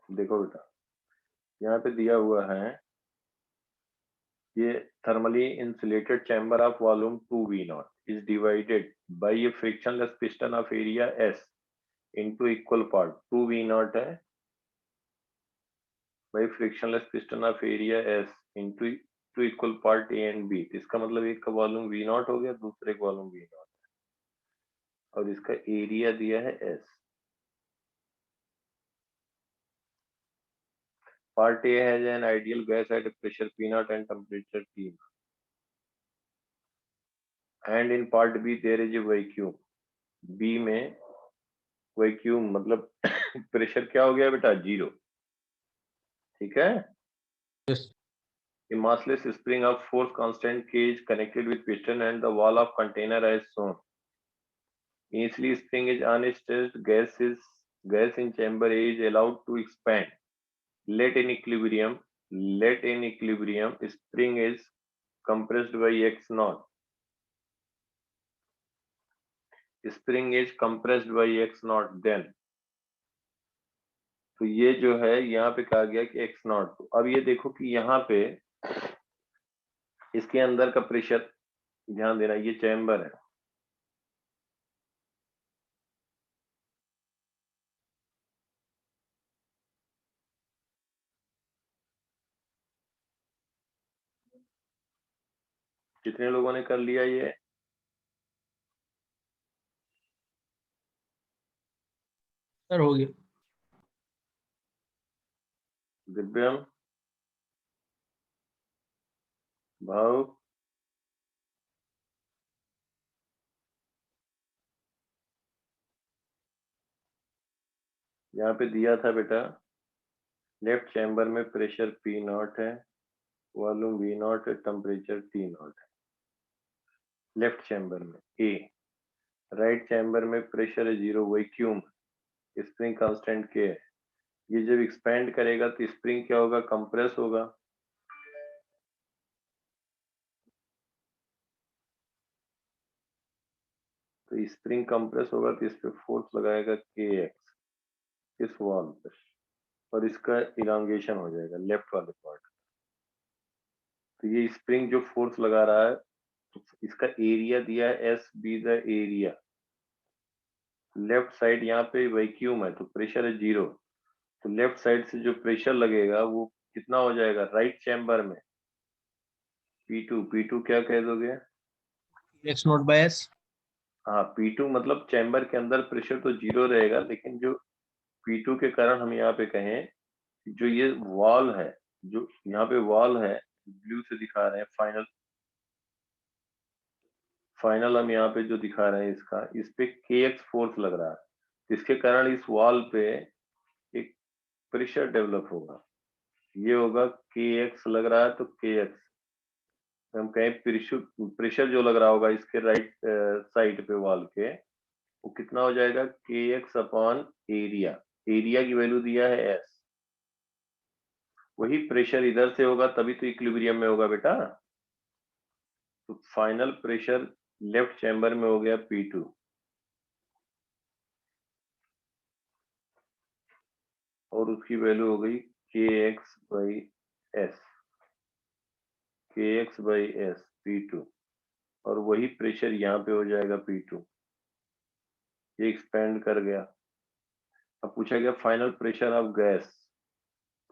देखो बेटा, यहाँ पे दिया हुआ है ये thermally insulated chamber of volume 2V0 is divided by a frictionless piston of area S into equal part 2V0 है by frictionless piston of area S into two equal part A and B. इसका मतलब एक का volume V0 हो गया, दूसरे का volume V0 और इसका एरिया दिया है S। Part A has an ideal gas at a pressure P0 and temperature T0. And in part B there is a vacuum. B में वैक्यूम मतलब प्रेशर क्या हो गया बेटा? 0। ठीक है। Yes. A massless spring of force constant K is connected with piston and the wall of container as shown. Initially spring is unstressed, gas in chamber A is allowed to expand. Let in equilibrium, spring is compressed by X naught. Spring is compressed by X naught then. तो ये जो है यहाँ पे कहा गया कि X naught। तो अब ये देखो कि यहाँ पे इसके अंदर का प्रेशर ध्यान देना, ये चैम्बर है। कितने लोगों ने कर लिया ये? सर हो गया। दिव्यम, भाव, यहाँ पे दिया था बेटा लेफ्ट चैम्बर में प्रेशर P0 है, वॉल्यूम V0 है, टेम्परेचर T0 है। लेफ्ट चैम्बर में ए। राइट चैम्बर में प्रेशर है 0, वैक्यूम, स्प्रिंग कांस्टेंट के है। ये जब एक्सपेंड करेगा तो स्प्रिंग क्या होगा? कंप्रेस होगा। तो स्प्रिंग कंप्रेस होगा तो इस पे फोर्स लगाएगा KX इस वॉल पे और इसका इलांगेशन हो जाएगा लेफ्ट वाले पार्ट। तो ये स्प्रिंग जो फोर्स लगा रहा है तो इसका एरिया दिया है S be the area. Left side यहाँ पे वैक्यूम है तो प्रेशर है 0, तो लेफ्ट साइड से जो प्रेशर लगेगा वो कितना हो जाएगा? राइट चैम्बर में P2 क्या कह दोगे? X not by S। हाँ, P2 मतलब चैम्बर के अंदर प्रेशर तो 0 रहेगा, लेकिन जो P2 के कारण हम यहाँ पे कहें जो ये वॉल है, जो यहाँ पे वॉल है ब्लू से दिखा रहे हैं, फाइनल हम यहाँ पे जो दिखा रहे हैं इसका, इस पे KX फोर्स लग रहा है, इसके कारण इस वॉल पे एक प्रेशर डेवलप होगा। ये होगा KX लग रहा है तो KX हम कहें प्रेशर जो लग रहा होगा इसके राइट साइड पे वॉल के, वो कितना हो जाएगा? KX upon area. एरिया की वैल्यू दिया है S। वही प्रेशर इधर से होगा तभी तो इक्विलिब्रियम में होगा बेटा। तो फाइनल प्रेशर लेफ्ट चैम्बर में हो गया P2 और उसकी वैल्यू हो गई KX बाई S P2 और वही प्रेशर यहाँ पे हो जाएगा P2। ये एक्सपेंड कर गया। अब पूछा गया फाइनल प्रेशर ऑफ गैस,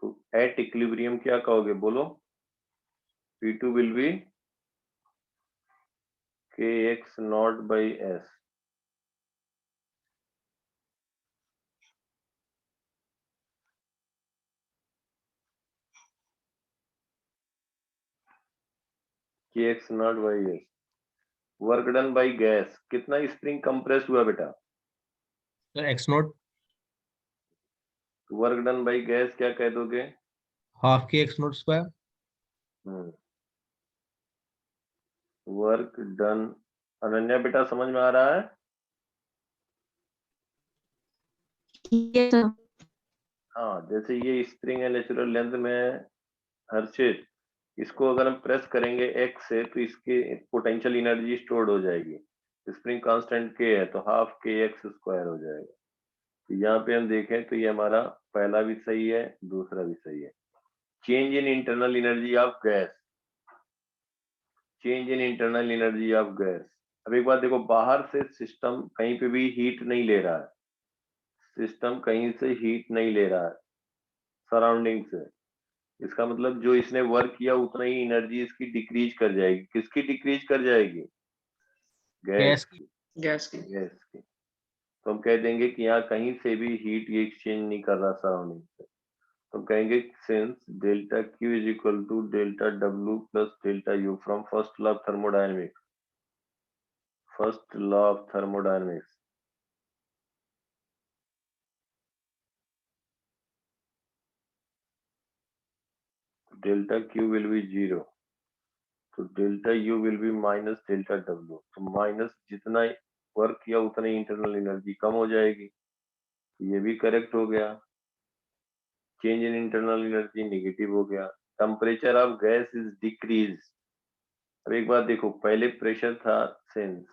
तो एट इक्विलिब्रियम क्या कहोगे? बोलो। P2 will be KX not by S। KX not by S। Work done by gas, कितना स्प्रिंग कंप्रेस हुआ बेटा? Sir X not work done by gas क्या कह दोगे? हाफ के X not square. Work done. Ananya बेटा समझ में आ रहा है? Yes, sir. हाँ, जैसे ये स्प्रिंग है नेचुरल लेंथ में हर्षित, इसको अगर हम प्रेस करेंगे X से तो इसकी पोटेंशियल एनर्जी स्टोर्ड हो जाएगी। स्प्रिंग कांस्टेंट K है तो हाफ KX स्क्वायर हो जाएगा। तो यहाँ पे हम देखें तो ये हमारा पहला भी सही है, दूसरा भी सही है। Change in internal energy of gas, change in internal energy of gas. अब एक बात देखो, बाहर से सिस्टम कहीं पे भी हीट नहीं ले रहा है, सिस्टम कहीं से हीट नहीं ले रहा है सराउंडिंग से। इसका मतलब जो इसने वर्क किया उतना ही एनर्जी इसकी डिक्रीज कर जाएगी। किसकी डिक्रीज कर जाएगी? गैस की। की, गैस की। गैस की। तो हम कह देंगे कि यहाँ कहीं से भी हीट ये एक्सचेंज नहीं कर रहा सराउंडिंग से, तो हम कहेंगे since delta Q is equal to delta W plus delta U from first law of thermodynamics, first law of thermodynamics. Delta Q will be 0, तो delta U will be minus delta W. तो minus जितना work किया उतना ही internal energy कम हो जाएगी, ये भी correct हो गया। Change in internal energy negative हो गया। Temperature of gas is decrease. अब एक बात देखो, पहले प्रेशर था सेंस,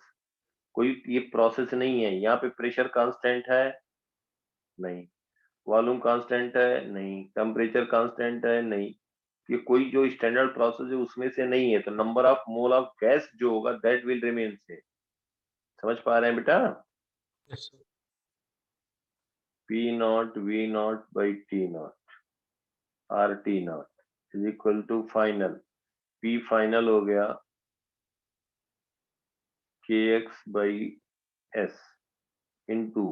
कोई ये प्रोसेस नहीं है, यहाँ पे प्रेशर कांस्टेंट है नहीं, वॉल्यूम कांस्टेंट है नहीं, टेम्परेचर कांस्टेंट है नहीं, ये कोई जो स्टैंडर्ड प्रोसेस है उसमें से नहीं है। तो number of mole of gas जो होगा दैट विल रिमेन सेम। समझ पा रहे हैं बेटा? Yes, sir. P not V not by T not are T not is equal to final, P final हो गया kx by S into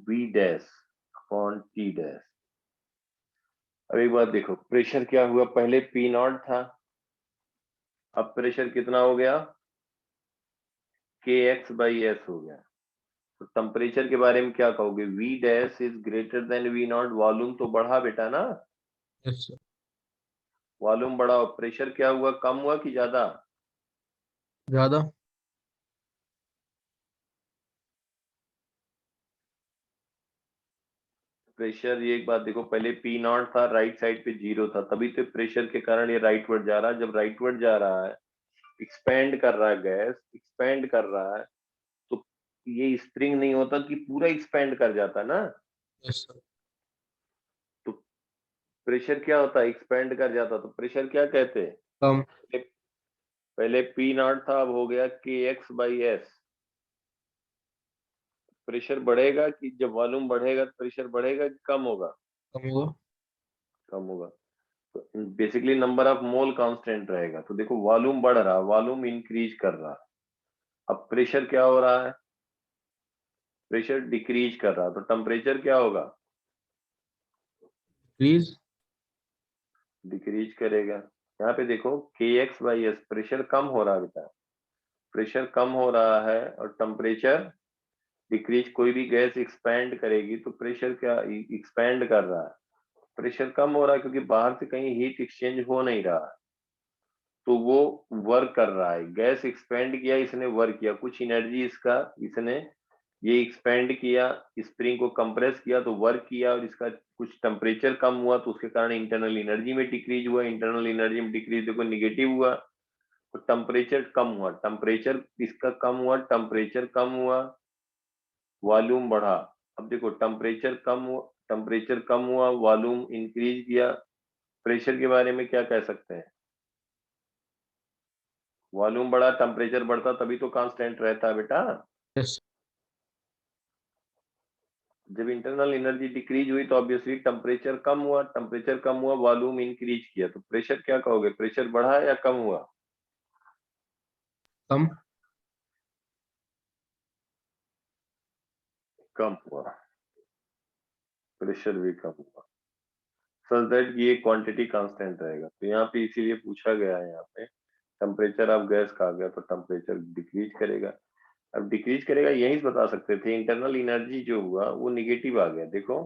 V dash upon T dash. अब एक बात देखो, प्रेशर क्या हुआ, पहले P नॉट था, अब प्रेशर कितना हो गया? kx बाई S हो गया। तो टेम्परेचर के बारे में क्या कहोगे? V dash is greater than V not, volume तो बढ़ा बेटा ना, Yes, sir. वॉल्यूम बढ़ा, और प्रेशर क्या हुआ, कम हुआ कि ज्यादा? ज्यादा। प्रेशर, ये एक बात देखो, पहले P नॉट था, राइट साइड पे 0 था, तभी तो प्रेशर के कारण ये राइटवर्ड जा रहा है। जब राइटवर्ड जा रहा है, एक्सपेंड कर रहा है, गैस एक्सपेंड कर रहा है, तो ये स्प्रिंग नहीं होता कि पूरा एक्सपेंड कर जाता ना, Yes, sir. तो प्रेशर क्या होता है, एक्सपेंड कर जाता। तो प्रेशर क्या कहते हैं? कम। पहले P नॉट था, अब हो गया kx बाई S। प्रेशर बढ़ेगा कि जब वॉल्यूम बढ़ेगा तो प्रेशर बढ़ेगा कि कम होगा? कम होगा। कम होगा। तो basically number of mole constant रहेगा। तो देखो, वॉल्यूम बढ़ रहा, वॉल्यूम इंक्रीज कर रहा, अब प्रेशर क्या हो रहा है? प्रेशर डिक्रीज कर रहा, तो टेम्परेचर क्या होगा? प्लीज। डिक्रीज करेगा। यहाँ पे देखो kx बाई S, प्रेशर कम हो रहा है बेटा, प्रेशर कम हो रहा है और टेम्परेचर डिक्रीज। कोई भी गैस एक्सपैंड करेगी तो प्रेशर क्या एक्सपैंड कर रहा है, प्रेशर कम हो रहा है, क्योंकि बाहर से कहीं हीट एक्सचेंज हो नहीं रहा है, तो वो वर्क कर रहा है। गैस एक्सपेंड किया, इसने वर्क किया, कुछ एनर्जी इसका, इसने ये एक्सपेंड किया, स्प्रिंग को कंप्रेस किया तो वर्क किया, और इसका कुछ टेम्परेचर कम हुआ तो उसके कारण इंटरनल एनर्जी में डिक्रीज हुआ। इंटरनल एनर्जी में डिक्रीज देखो निगेटिव हुआ, तो टेम्परेचर कम हुआ, टेम्परेचर इसका कम हुआ, टेम्परेचर कम हुआ, वॉल्यूम बढ़ा। अब देखो टेम्परेचर कम हुआ, टेम्परेचर कम हुआ, वॉल्यूम इंक्रीज किया। प्रेशर के बारे में क्या कह सकते हैं? वॉल्यूम बढ़ा, टेम्परेचर बढ़ता, तभी तो कांस्टेंट रहता है बेटा। यस। जब इंटरनल एनर्जी डिक्रीज हुई तो ऑब्वियसली टेम्परेचर कम हुआ, टेम्परेचर कम हुआ, वॉल्यूम इंक्रीज किया, तो प्रेशर क्या कहोगे, प्रेशर बढ़ा या कम हुआ? कम। कम हुआ, प्रेशर भी कम हुआ, सच दैट ये क्वांटिटी कांस्टेंट रहेगा। तो यहाँ पे इसीलिए पूछा गया है, यहाँ पे टेम्परेचर ऑफ गैस कहा गया, तो टेम्परेचर डिक्रीज करेगा। अब डिक्रीज करेगा यही बता सकते थे, इंटरनल एनर्जी जो हुआ वो निगेटिव आ गया देखो।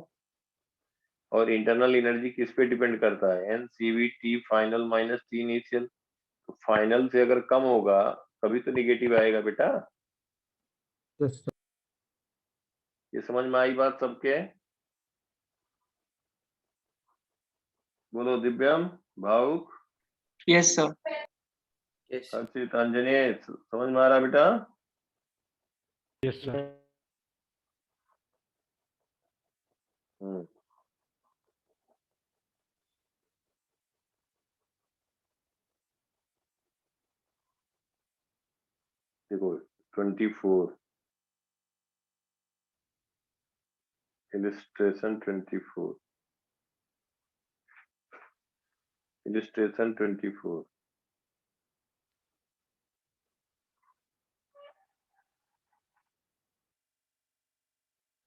और इंटरनल एनर्जी किस पे डिपेंड करता है? N C V T final minus T initial. तो फाइनल से अगर कम होगा तभी तो निगेटिव आएगा बेटा। Yes sir. ये समझ में आई बात सबके? बोलो दिव्यम, भावुक, यस सर। हर्षित, अंजनी, समझ में आ रहा बेटा? Yes sir. देखो 24 illustration 24 illustration 24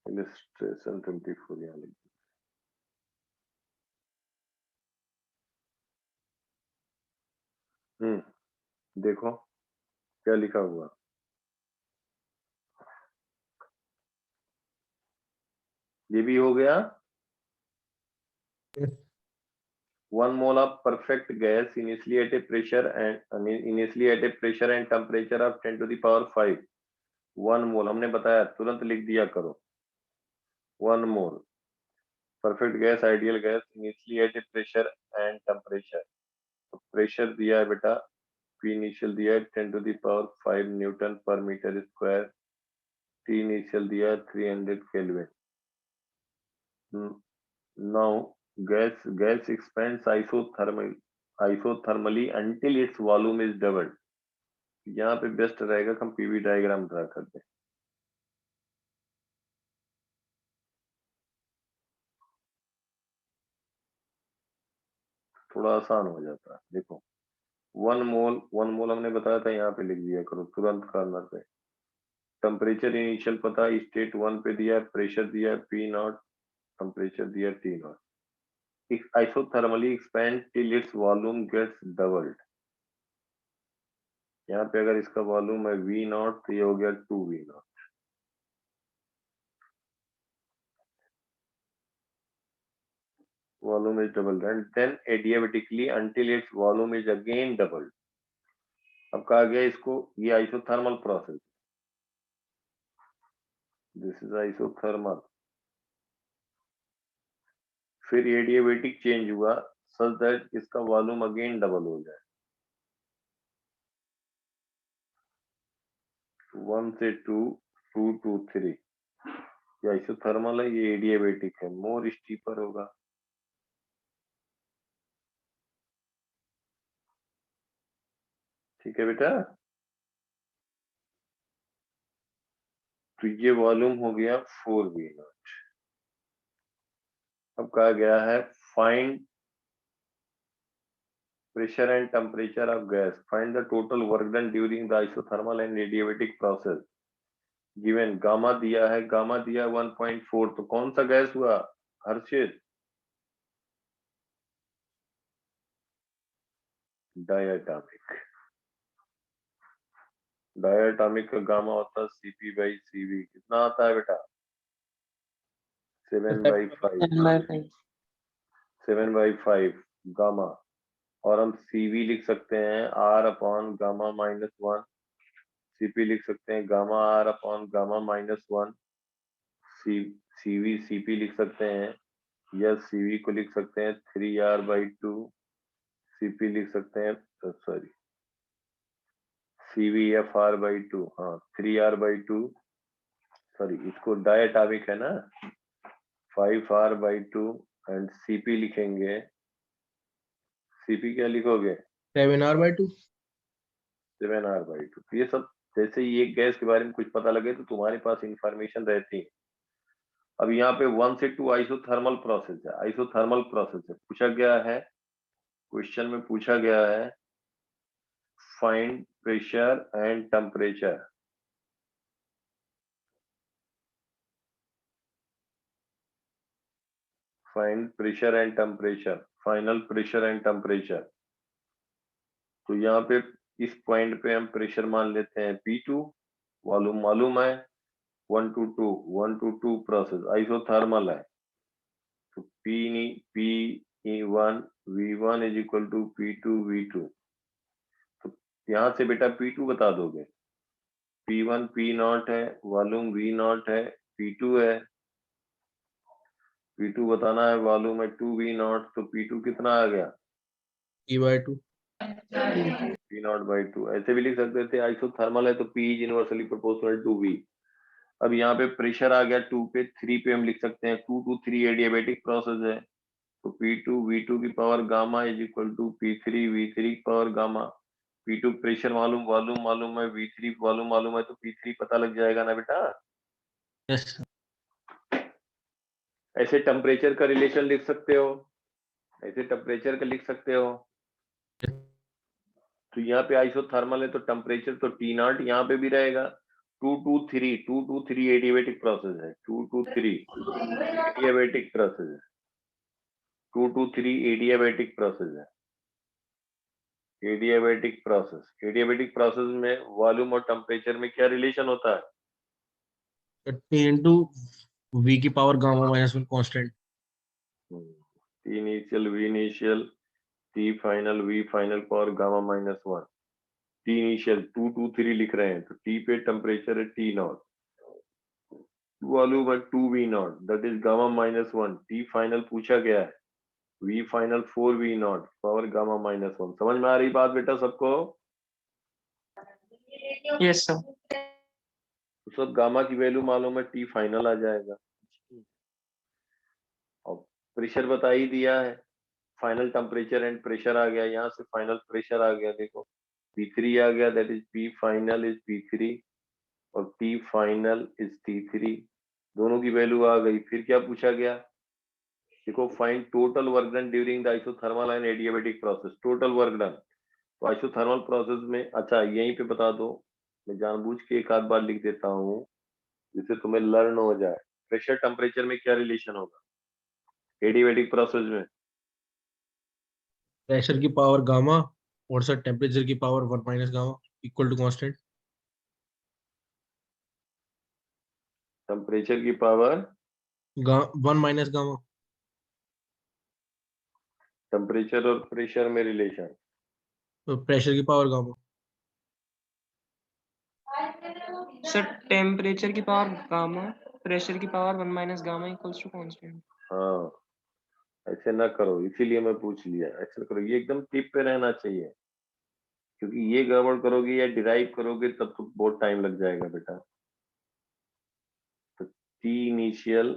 illustration 24 यहाँ लिख देखो क्या लिखा हुआ, ये भी हो गया। Yes. 1 mole of perfect gas initially at a pressure and temperature of 10 to the power 5. 1 mole हमने बताया, तुरंत लिख दिया करो। 1 mole perfect gas, ideal gas initially at a pressure and temperature. तो प्रेशर दिया है बेटा, P initial दिया है 10 to the power 5 न्यूटन पर मीटर स्क्वायर, T initial दिया है 300 kelvin. Now gas expands isothermally until its volume is doubled. यहाँ पे बेस्ट रहेगा कि हम पीवी डायग्राम ड्रा कर दें। थोड़ा आसान हो जाता है। देखो 1 मोल हमने बताया था, यहाँ पे लिख दिया करो तुरंत कॉर्नर पे। टेम्परेचर इनिशियल पता, स्टेट 1 पे दिया है, प्रेशर दिया है P नॉट, टेम्परेचर दिया है T not. isothermally expand till its volume gets doubled। यहाँ पे अगर इसका वॉल्यूम है V नॉट तो ये हो गया 2V not. Volume is doubled and then adiabatically until its volume is again doubled। अब कहा गया इसको, ये isothermal process, this is isothermal. फिर एडियाबेटिक चेंज हुआ सच दैट इसका वॉल्यूम अगेन डबल हो जाए, 1 से 2, 2 to 3। ये आइसोथर्मल है, ये एडियाबेटिक है, मोर स्टीपर होगा। ठीक है बेटा, तो ये वॉल्यूम हो गया 4V नॉट। अब कहा गया है find pressure and temperature of gas, find the total work done during the isothermal and adiabatic process। Given gamma दिया है, गामा दिया 1.4, तो कौन सा गैस हुआ हर्षित? डायटोमिक। डायटोमिक का गामा होता है CP/CV, कितना आता है बेटा? 7/5 7/5 गामा। और हम CV लिख सकते हैं R अपॉन गामा -1, CP लिख सकते हैं gamma R upon gamma -1, CV CP लिख सकते हैं, या CV को लिख सकते हैं 3R/2, CP लिख सकते हैं, सॉरी CVFR/2, हाँ 3R/2, सॉरी इसको डायटोमिक है ना, 5R/2 एंड CP लिखेंगे, CP क्या लिखोगे? 7R/2। 7R/2। तो ये सब जैसे ही एक गैस के बारे में कुछ पता लगे तो तुम्हारे पास इंफॉर्मेशन रहती है। अब यहाँ पे 1 से 2 आइसोथर्मल प्रोसेस है, आइसोथर्मल प्रोसेस है। पूछा गया है, क्वेश्चन में पूछा गया है find pressure and temperature. Find pressure and temperature, final pressure and temperature. तो यहाँ पे इस पॉइंट पे हम प्रेशर मान लेते हैं P2, वॉल्यूम मालूम है 1 to 2 प्रोसेस आइसोथर्मल है, तो P1 V1 is equal to P2 V2। तो यहाँ से बेटा P2 बता दोगे, P1 P नॉट है, वॉल्यूम V नॉट है, P2 है, P2 बताना है, वॉल्यूम है 2V नॉट, तो P2 कितना आ गया? P/2। P0/2। ऐसे भी लिख सकते थे, आइसोथर्मल है तो P is inversely proportional to V। अब यहाँ पे प्रेशर आ गया 2 पे, 3 पे हम लिख सकते हैं 2 to 3 एडियाबेटिक प्रोसेस है, तो P2 V2 की power gamma is equal to P3 V3 की पावर गामा। P2 प्रेशर मालूम, वॉल्यूम मालूम है, V3 वॉल्यूम मालूम है, तो P3 पता लग जाएगा ना बेटा। Yes, sir. ऐसे टेम्परेचर का रिलेशन लिख सकते हो, ऐसे टेम्परेचर का लिख सकते हो। तो यहाँ पे आइसोथर्मल है तो टेम्परेचर तो T नॉट यहाँ पे भी रहेगा। 2 to 3 एडियाबेटिक प्रोसेस है, 2 to 3 एडियाबेटिक प्रोसेस है, 2 to 3 एडियाबेटिक प्रोसेस है। एडियाबेटिक प्रोसेस में वॉल्यूम और टेम्परेचर में क्या रिलेशन होता है? T into V की power gamma minus 1 constant. T initial, V initial, T final, V final power gamma minus 1। T initial 2 to 3 लिख रहे हैं तो T पे टेम्परेचर है T नॉट, वॉल्यूम है 2V not, that is gamma minus 1। T final पूछा गया है, V final 4V not power gamma minus 1। समझ में आ रही बात बेटा सबको? Yes sir. तो सब गामा की वैल्यू मालूम है, T फाइनल आ जाएगा। और प्रेशर बता ही दिया है, फाइनल टेम्परेचर एंड प्रेशर आ गया, यहाँ से फाइनल प्रेशर आ गया, देखो P3 आ गया, that is P final is P3 और T फाइनल इज T3, दोनों की वैल्यू आ गई। फिर क्या पूछा गया? देखो find total work done during the isothermal and adiabatic process, total work done. तो आइसोथर्मल प्रोसेस में, अच्छा यहीं पे बता दो, मैं जानबूझ के एक आध बार लिख देता हूँ जिससे तुम्हें लर्न हो जाए। प्रेशर टेम्परेचर में क्या रिलेशन होगा एडियाबेटिक प्रोसेस में? प्रेशर की पावर गामा और सर टेम्परेचर की power 1 minus gamma equal to constant. Temperature की पावर 1 माइनस गामा। टेम्परेचर और प्रेशर में रिलेशन, तो प्रेशर की पावर गामा। सर टेम्परेचर की पावर गामा, प्रेशर की power 1 minus gamma equals to constant. हाँ ऐसे ना करो, इसीलिए मैं पूछ लिया, ऐसे ना करो, ये एकदम टिप पे रहना चाहिए, क्योंकि ये गड़बड़ करोगे या डिराइव करोगे तब तो बहुत टाइम लग जाएगा बेटा। तो T initial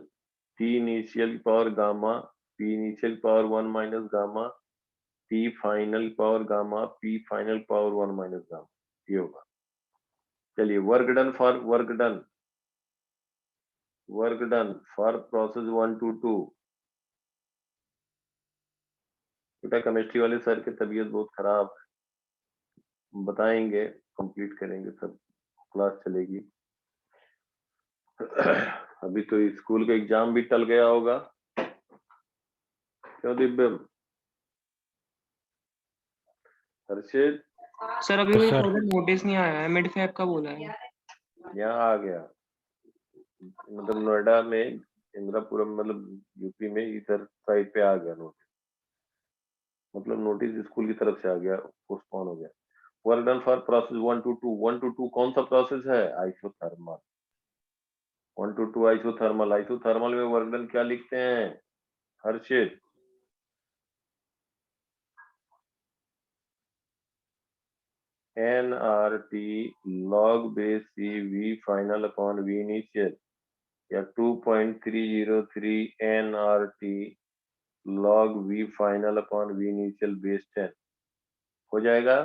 power gamma, P initial power 1 minus gamma, P final power gamma, P final power 1 minus gamma, ये होगा। चलिए work done for process 1 to 2। बेटा केमिस्ट्री वाले सर की तबीयत बहुत खराब है, बताएंगे, कंप्लीट करेंगे, सब क्लास चलेगी। अभी तो स्कूल का एग्जाम भी टल गया होगा, क्यों दिव्यम? हर्षित सर अभी कोई फर्दर नोटिस नहीं आया है, मिड फेब का बोला है। यहाँ आ गया, मतलब नोएडा में, इंदिरापुरम, मतलब यूपी में इधर साइड पे आ गया नोटिस, मतलब नोटिस स्कूल की तरफ से आ गया, पोस्टपोन हो गया। Work done for process 1 to 2। 1 to 2 कौन सा प्रोसेस है? आइसोथर्मल। 1 to 2 आइसोथर्मल में वर्क डन क्या लिखते हैं हर्षित? nRT log base C V final upon V initial या 2.303 nRT log V final upon V initial base 10 हो जाएगा।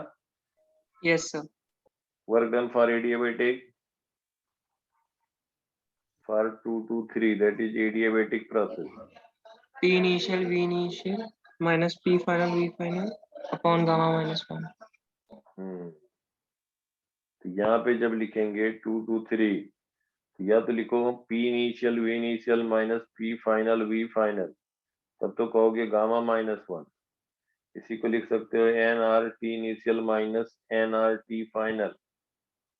Yes sir. Work done for adiabatic for 2 to 3, that is adiabatic process। P initial V initial minus P final V final upon gamma minus 1। तो यहाँ पे जब लिखेंगे 2 to 3, तो या तो लिखो P initial V initial minus P final V final, तब तो कहोगे गामा माइनस 1। इसी को लिख सकते हो nRT initial minus nRT final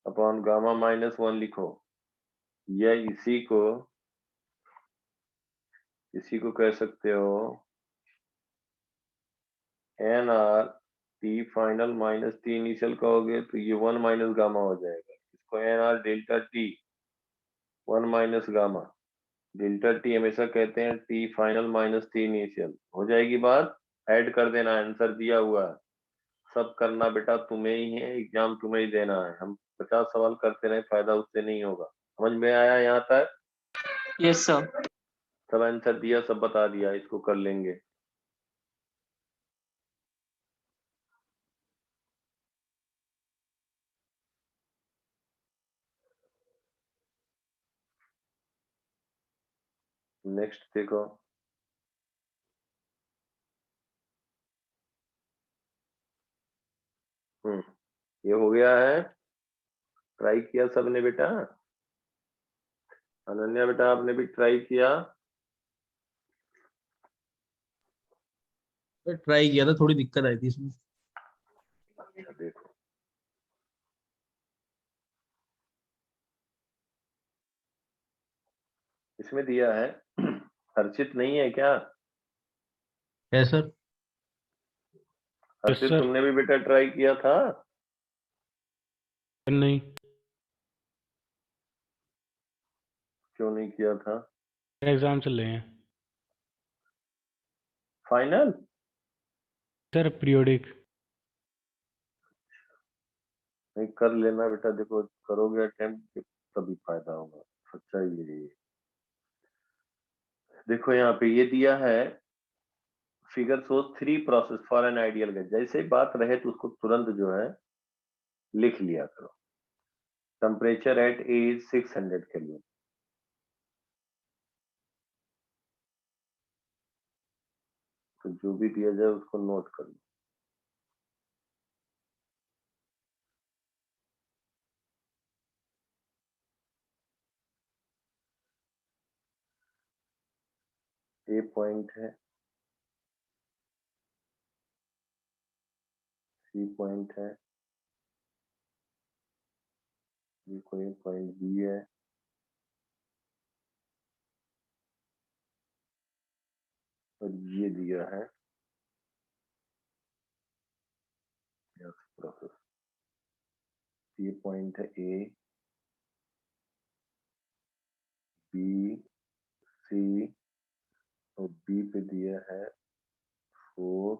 upon gamma minus 1 लिखो, या इसी को कह सकते हो nRT final minus T initial कहोगे तो ये 1 माइनस गामा हो जाएगा। इसको nR delta T 1 minus gamma, delta T हमेशा कहते हैं T final minus T initial, हो जाएगी बात। ऐड कर देना, आंसर दिया हुआ है, सब करना बेटा तुम्हें ही है, एग्जाम तुम्हें ही देना है। हम 50 सवाल करते रहे, फायदा उससे नहीं होगा। समझ में आया यहाँ तक? Yes, sir. सब आंसर दिया, सब बता दिया, इसको कर लेंगे। नेक्स्ट देखो, ये हो गया है। ट्राई किया सबने बेटा? अनन्या बेटा आपने भी ट्राई किया? ट्राई किया था, थोड़ी दिक्कत आई थी इसमें। अच्छा देखो, इसमें दिया है हर्षित नहीं है क्या? है सर। हर्षित sir. तुमने भी बेटा ट्राई किया था? नहीं, क्यों नहीं किया था? एग्जाम चल रहे हैं फाइनल? Sir, periodic. नहीं कर लेना बेटा, देखो करोगे अटेम्प्ट तभी फायदा होगा, सच्चाई यही है। देखो यहाँ पे ये दिया है, figure show 3 process for an ideal gas. जैसे ही बात रहे तो उसको तुरंत जो है लिख लिया करो। Temperature at a 600 kelvin. तो जो भी दिया जाए उसको नोट कर लो। ए पॉइंट है, सी पॉइंट है, ये कोई पॉइंट बी है, और ये दिया है प्रोसेस। ये पॉइंट है ए, बी, सी, और बी पे दिया है 4,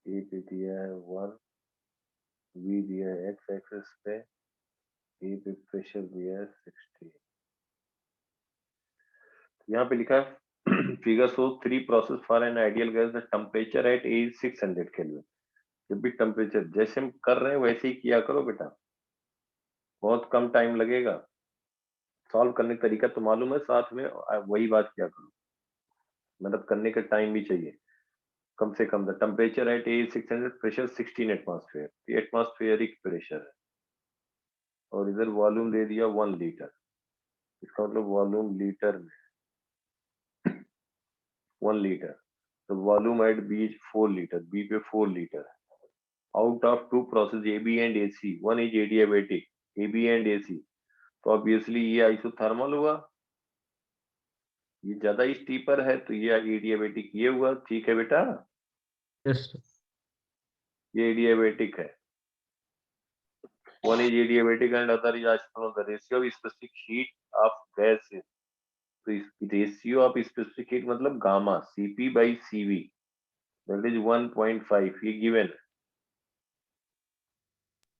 ए पे दिया है 1, बी दिया है एक्स एक्सिस पे, ए पे प्रेशर दिया है 60। यहाँ पे लिखा है figure show 3 process for an ideal gas the temperature at a 600 kelvin. जब भी टेम्परेचर जैसे हम कर रहे हैं वैसे ही किया करो बेटा, बहुत कम टाइम लगेगा। सॉल्व करने का तरीका तो मालूम है, साथ में वही बात किया करो, मतलब करने का टाइम भी चाहिए कम से कम। The temperature at a 600, pressure 16 atmosphere, ये एटमॉस्फेयरिक प्रेशर है। और इधर वॉल्यूम दे दिया 1 लीटर, इसका मतलब वॉल्यूम लीटर में, 1 लीटर। तो volume at B is 4 litre, B पे 4 लीटर है। Out of 2 process A B and A C, 1 is adiabatic, A B and A C, तो ऑब्वियसली ये आइसोथर्मल हुआ, ये ज्यादा स्टीपर है तो ये एडियाबेटिक ये हुआ। ठीक है बेटा, यस सर। ये एडियाबेटिक है। 1 is adiabatic and other is isothermal. The ratio of specific heat of gas is, तो रेशियो ऑफ स्पेसिफिक हीट मतलब gamma, Cp by Cv, that is 1.5, ये गिवन है।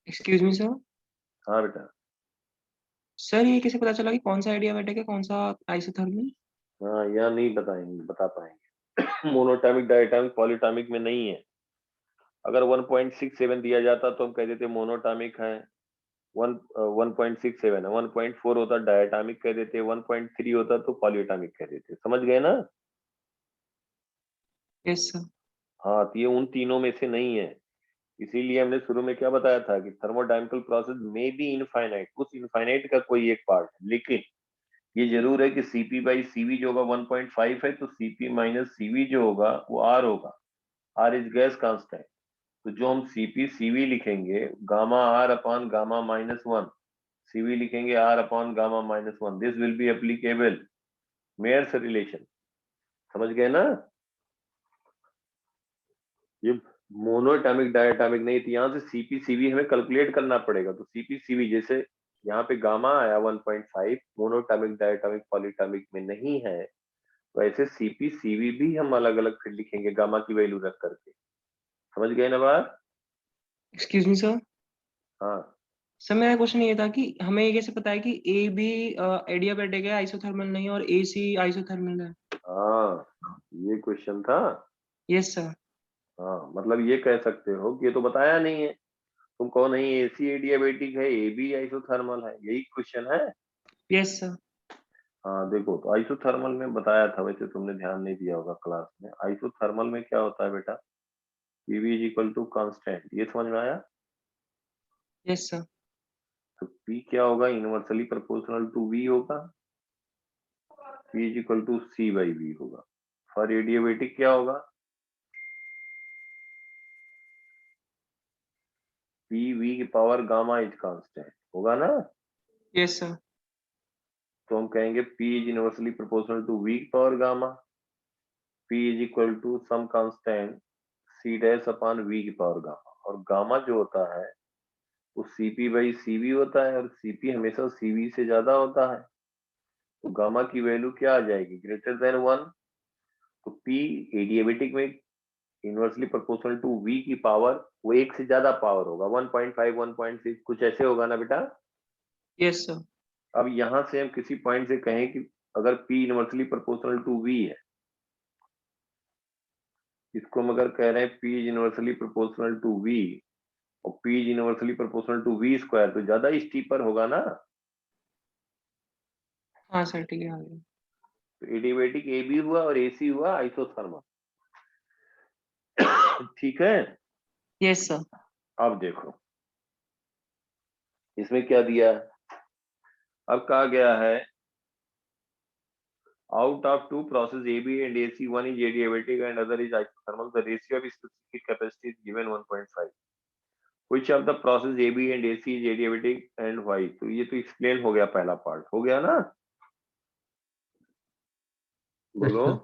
Excuse me, sir. हाँ बेटा। Sir ये कैसे पता चला कि कौन सा एडियाबेटिक है, कौन सा आइसोथर्मल? हाँ यहाँ नहीं बताएंगे, बता पाएंगे मोनोटॉमिक, डायटॉमिक, पॉलीटॉमिक में नहीं है। अगर 1.67 दिया जाता तो हम कह देते मोनोटॉमिक है, 1.67 है, 1.4 होता डायटॉमिक कह देते, 1.3 होता तो पॉलीटॉमिक कह देते। समझ गए ना? Yes sir. हाँ, तो ये उन तीनों में से नहीं है, इसीलिए हमने शुरू में क्या बताया था कि थर्मोडायनामिकल प्रोसेस में भी इनफाइनाइट, उस इनफाइनाइट का कोई एक पार्ट है, लेकिन ये जरूर है कि Cp बाई Cv जो होगा 1.5 है, तो Cp माइनस Cv जो होगा वो R होगा। R इज गैस कांस्टेंट, तो जो हम Cp Cv लिखेंगे gamma R upon gamma minus 1, Cv लिखेंगे R upon gamma minus 1, this will be applicable Mayer's relation. समझ गए ना? ये मोनोएटॉमिक डायटॉमिक नहीं थी, यहाँ से Cp Cv हमें कैलकुलेट करना पड़ेगा। तो Cp Cv जैसे यहाँ पे गामा आया 1.5, मोनोएटॉमिक डायटॉमिक पॉलीटॉमिक में नहीं है, तो ऐसे Cp Cv भी हम अलग अलग फिर लिखेंगे गामा की वैल्यू रख करके। समझ गए ना बात? Excuse me sir. हाँ सर मेरा क्वेश्चन ये था कि हमें ये कैसे पता है कि ए बी एडियाबेटिक है, आइसोथर्मल नहीं, और ए सी आइसोथर्मल है? हाँ, ये क्वेश्चन था। Yes sir. हाँ, मतलब ये कह सकते हो कि ये तो बताया नहीं है, तुम कहो नहीं एसी एडियाबेटिक है, ए बी आइसोथर्मल है, यही क्वेश्चन है। Yes sir. हाँ देखो, तो आइसोथर्मल में बताया था, वैसे तुमने ध्यान नहीं दिया होगा क्लास में। आइसोथर्मल में क्या होता है बेटा, PV is equal to constant, ये समझ में आया। Yes sir. तो पी क्या होगा, इनवर्सली प्रोपोर्शनल टू वी होगा, P is equal to C by V होगा। फॉर एडियाबेटिक क्या होगा, पी वी की पावर गामा इज कांस्टेंट होगा ना। Yes sir. तो हम कहेंगे P is inversely proportional to V की power gamma, P is equal to some constant C dash upon V की पावर गामा। और गामा जो होता है वो सीपी बाई सीवी होता है, और सीपी हमेशा सीवी से ज्यादा होता है। तो गामा की वैल्यू क्या आ जाएगी, ग्रेटर देन 1। तो पी एडियाबेटिक में इनवर्सली प्रोपोर्शनल टू वी की पावर, वो एक से ज्यादा पावर होगा, 1.5 1.6 कुछ ऐसे होगा ना बेटा। Yes sir. अब यहां से हम किसी पॉइंट से कहें कि अगर P inversely proportional to V है, इसको हम अगर कह रहे हैं P is inversely proportional to V, और P is inversely proportional to V square, तो ज्यादा स्टीपर होगा ना। हाँ सर ठीक है, आ गया। तो एडियाबेटिक ए बी हुआ और एसी हुआ आइसोथर्मल। ठीक है। Yes sir. अब देखो इसमें क्या दिया है, अब कहा गया है out of two process AB and AC, one is adiabatic and other is isothermal, the ratio of specific capacity is given 1.5. Which of the process AB and AC is adiabatic and why? तो ये तो explain हो गया, पहला part हो गया ना। बोलो। Yes, sir.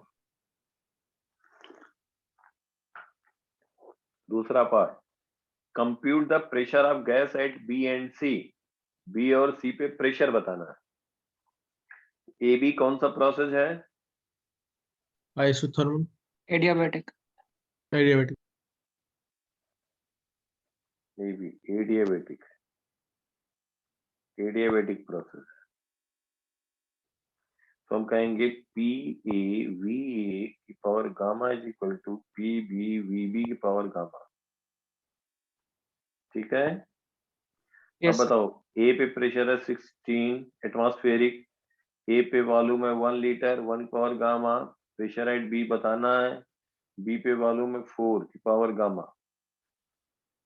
दूसरा part, compute the pressure of gas at B and C. B और सी पे प्रेशर बताना है। ए बी कौन सा प्रोसेस है, Isothermal, adiabatic. adiabatic. A B adiabatic, adiabatic process. तो हम कहेंगे पी ए वी ए की power gamma is equal to P B V B की पावर गामा। ठीक है। अब यस सर। बताओ, ए पे प्रेशर है 16 एटमॉस्फेरिक, ए पे वॉल्यूम है 1 litre, 1 power gamma. Pressure at B बताना है, बी पे वॉल्यूम है 4 की पावर गामा।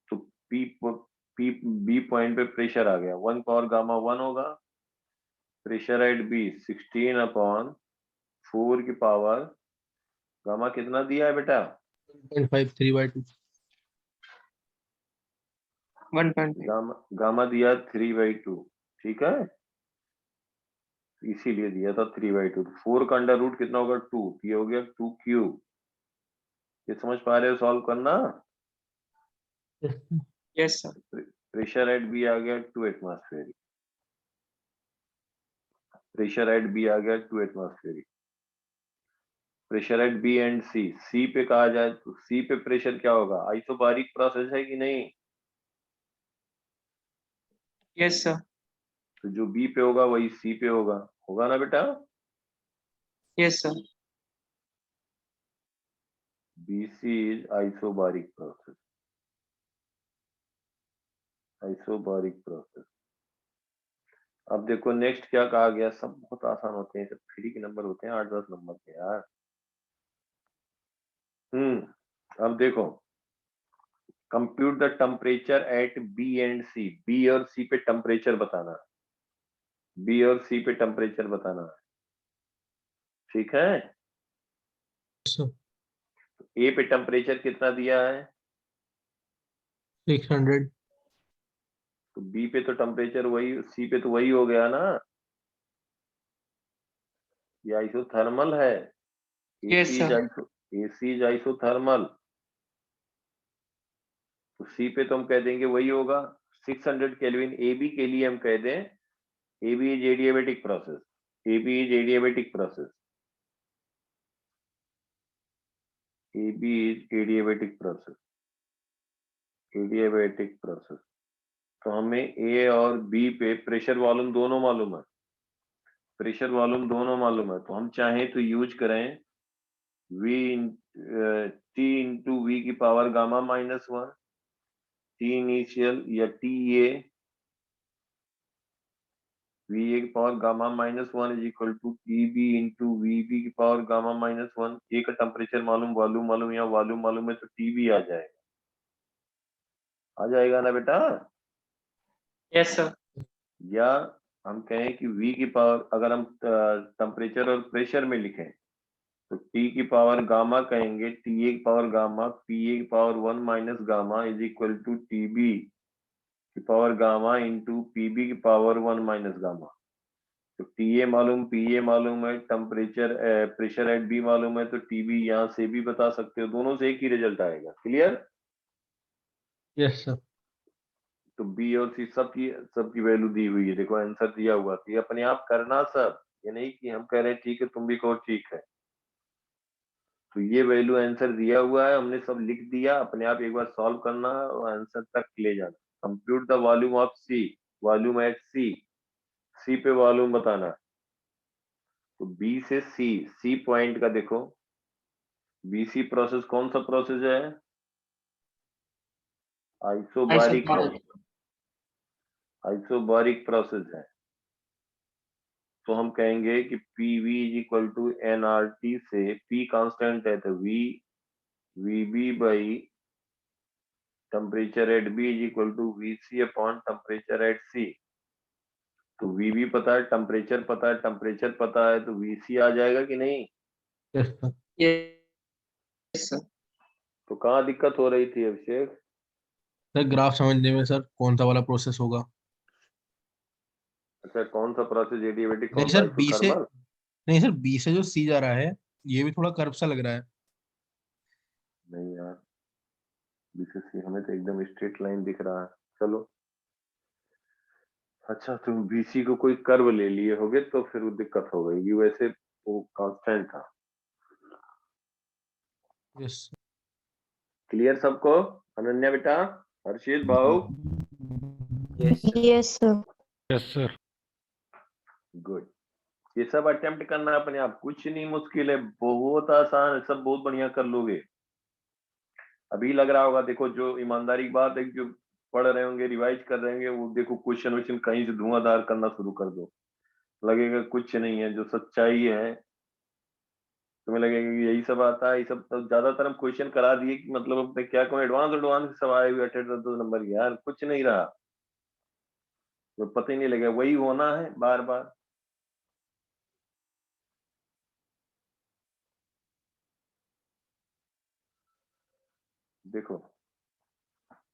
तो पी पी बी पॉइंट पे प्रेशर आ गया, 1 पावर गामा 1 होगा। प्रेशर एट बी 16 अपॉन 4 की पावर गामा कितना दिया है बेटा, 1.5 3/2. 1.5। गामा दिया 3/2। ठीक है, इसीलिए दिया था 3/2। 4 का अंडर रूट कितना होगा 2, ये हो गया 2 क्यूब। ये समझ पा रहे हो सॉल्व करना। Yes, sir. Yes sir. Pressure at B आ गया 2 एटमॉस्फेरिक, प्रेशर एट बी आ गया 2 atmospheric. Pressure at B and C, C पे कहा जाए तो सी पे प्रेशर क्या होगा, आइसोबारिक प्रोसेस है कि नहीं। Yes sir. तो जो बी पे होगा वही सी पे होगा, होगा ना बेटा। Yes sir. BC is isobaric process, isobaric process. अब देखो नेक्स्ट क्या कहा गया, सब बहुत आसान होते हैं, सब फ्री के नंबर होते हैं, 8-10 नंबर के यार। अब देखो, compute the temperature at B and C. B और सी पे टेम्परेचर बताना है, बी और सी पे टेम्परेचर बताना है। ठीक है। Yes, sir. ए पे टेम्परेचर कितना दिया है, 600. तो बी पे तो टेम्परेचर वही, सी पे तो वही हो गया ना। ये आइसोथर्मल है, yes AC is sir. AC is isothermal. तो सी पे तो हम कह देंगे वही होगा 600 केल्विन। ए बी के लिए हम कह दें A B is adiabatic process, A B is adiabatic process, A B is adiabatic process, adiabatic process. तो हमें ए और बी पे प्रेशर वॉल्यूम दोनों मालूम है, प्रेशर वॉल्यूम दोनों मालूम है, तो हम चाहें तो यूज करें V T इंटू वी की power gamma minus one, T initial या टी ए वी ए की power gamma minus one is equal to T B into V B की power gamma minus one. A का temperature मालूम, volume मालूम, या volume मालूम है तो टी बी आ जाएगा ना बेटा। Yes sir. या हम कहें कि V की पावर, अगर हम टेम्परेचर और प्रेशर में लिखें तो T की पावर गामा कहेंगे, टी ए की पावर गामा, पी ए की power one minus gamma is equal to T B की power gamma into P B की पावर वन माइनस गामा। तो टी ए मालूम, पी ए मालूम है, टेम्परेचर प्रेशर एट बी मालूम है, तो टी बी यहाँ से भी बता सकते हो, दोनों से एक ही रिजल्ट आएगा। क्लियर? Yes sir. तो बी और सी सबकी वैल्यू दी हुई है, देखो आंसर दिया हुआ, तो ये अपने आप करना सब, ये नहीं कि हम कह रहे हैं ठीक है तुम भी कहो ठीक है। तो ये वैल्यू आंसर दिया हुआ है, हमने सब लिख दिया, अपने आप एक बार सॉल्व करना है और आंसर तक ले जाना। Compute the volume of C, volume at C, C पे वॉल्यूम बताना है। तो बी से सी पॉइंट का देखो, बीसी प्रोसेस कौन सा प्रोसेस है? आइसोबारिक है, आइसोबारिक प्रोसेस है। तो हम कहेंगे कि P V is equal to N R T से, पी कांस्टेंट है तो V B by temperature at B is equal to V C upon temperature at C. तो वी बी पता है, टेम्परेचर पता है, टेम्परेचर पता है, तो वी सी आ जाएगा कि नहीं? Yes sir. Yes sir. तो कहाँ दिक्कत हो रही थी अभिषेक? सर ग्राफ समझने में सर कौन सा वाला प्रोसेस होगा। अच्छा, कौन सा प्रोसेस, एडियाबेटिक, नहीं कौन सा सर बी से, आइसोथर्मल? नहीं सर बी से जो सी जा रहा है ये भी थोड़ा कर्व सा लग रहा है। नहीं यार, बी से सी हमें तो एकदम स्ट्रेट लाइन दिख रहा है। चलो अच्छा, तुम बीसी को कोई कर्व ले लिए होगे तो फिर वो दिक्कत हो गई, वैसे वो कांस्टेंट था। यस। क्लियर सबको? अनन्या बेटा, हर्षित भाऊ, Yes, sir. Yes sir. Good. ये सब अटेम्प्ट करना अपने आप, कुछ नहीं मुश्किल है, बहुत आसान है, सब बहुत बढ़िया कर लोगे। अभी लग रहा होगा, देखो जो ईमानदारी की बात है, जो पढ़ रहे होंगे, रिवाइज कर रहे होंगे, वो देखो क्वेश्चन वोश्चन कहीं से धुआंधार करना शुरू कर दो, लगेगा कुछ नहीं है। जो सच्चाई है तुम्हें लगेगा कि यही सब आता है, ये सब तो ज्यादातर हम क्वेश्चन करा दिए कि मतलब अपने क्या कहूँ, एडवांस एडवांस सब आए हुए, अटेंड 2 नंबर, यार कुछ नहीं रहा, तो पता ही नहीं लगेगा, वही होना है बार बार। देखो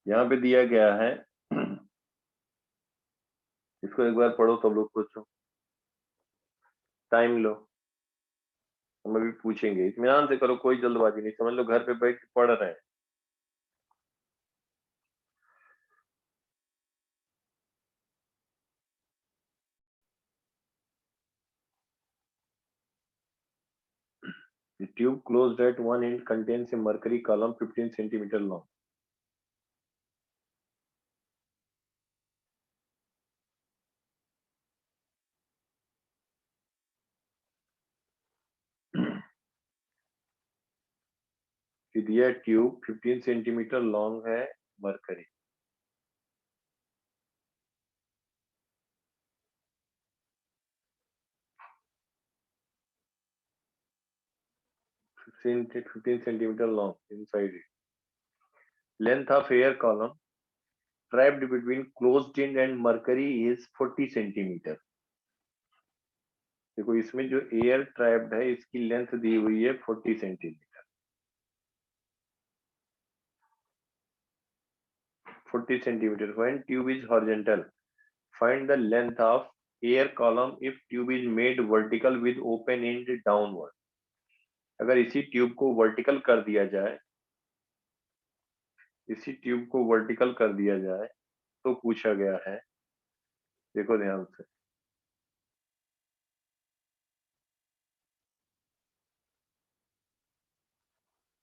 यहाँ पे दिया गया है, इसको एक बार पढ़ो सब लोग, सोचो, टाइम लो, हम अभी पूछेंगे, इत्मीनान से करो, कोई जल्दबाजी नहीं, समझ लो घर पे बैठ के पढ़ रहे हैं। The tube closed at one end contains a mercury column 15 centimeter long. यह ट्यूब 15 सेंटीमीटर लॉन्ग है, mercury. Fifteen centimetre long inside it. Length of air column trapped between closed end and mercury is 40 centimeter. देखो इसमें जो air trapped है इसकी length दी हुई है 40 centimetre, 40 centimeter. When tube is horizontal, find the length of air column if tube is made vertical with open end downward. अगर इसी tube को वर्टिकल कर दिया जाए, इसी ट्यूब को वर्टिकल कर दिया जाए तो पूछा गया है, देखो ध्यान से,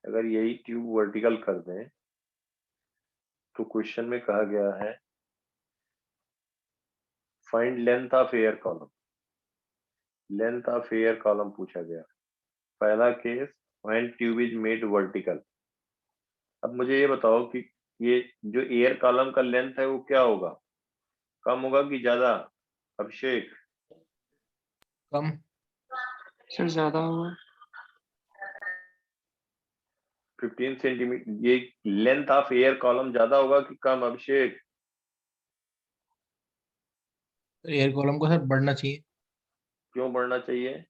अगर यही ट्यूब वर्टिकल कर दें तो क्वेश्चन में कहा गया है find length of air column, length of air column पूछा गया। पहला case when tube is made vertical. अब मुझे ये बताओ कि ये जो एयर कॉलम का लेंथ है वो क्या होगा, कम होगा कि ज्यादा? अभिषेक, कम। सर ज्यादा होगा। 15 सेंटीमीटर, ये लेंथ ऑफ एयर कॉलम ज्यादा होगा कि कम? अभिषेक, एयर कॉलम को सर बढ़ना चाहिए, क्यों बढ़ना चाहिए?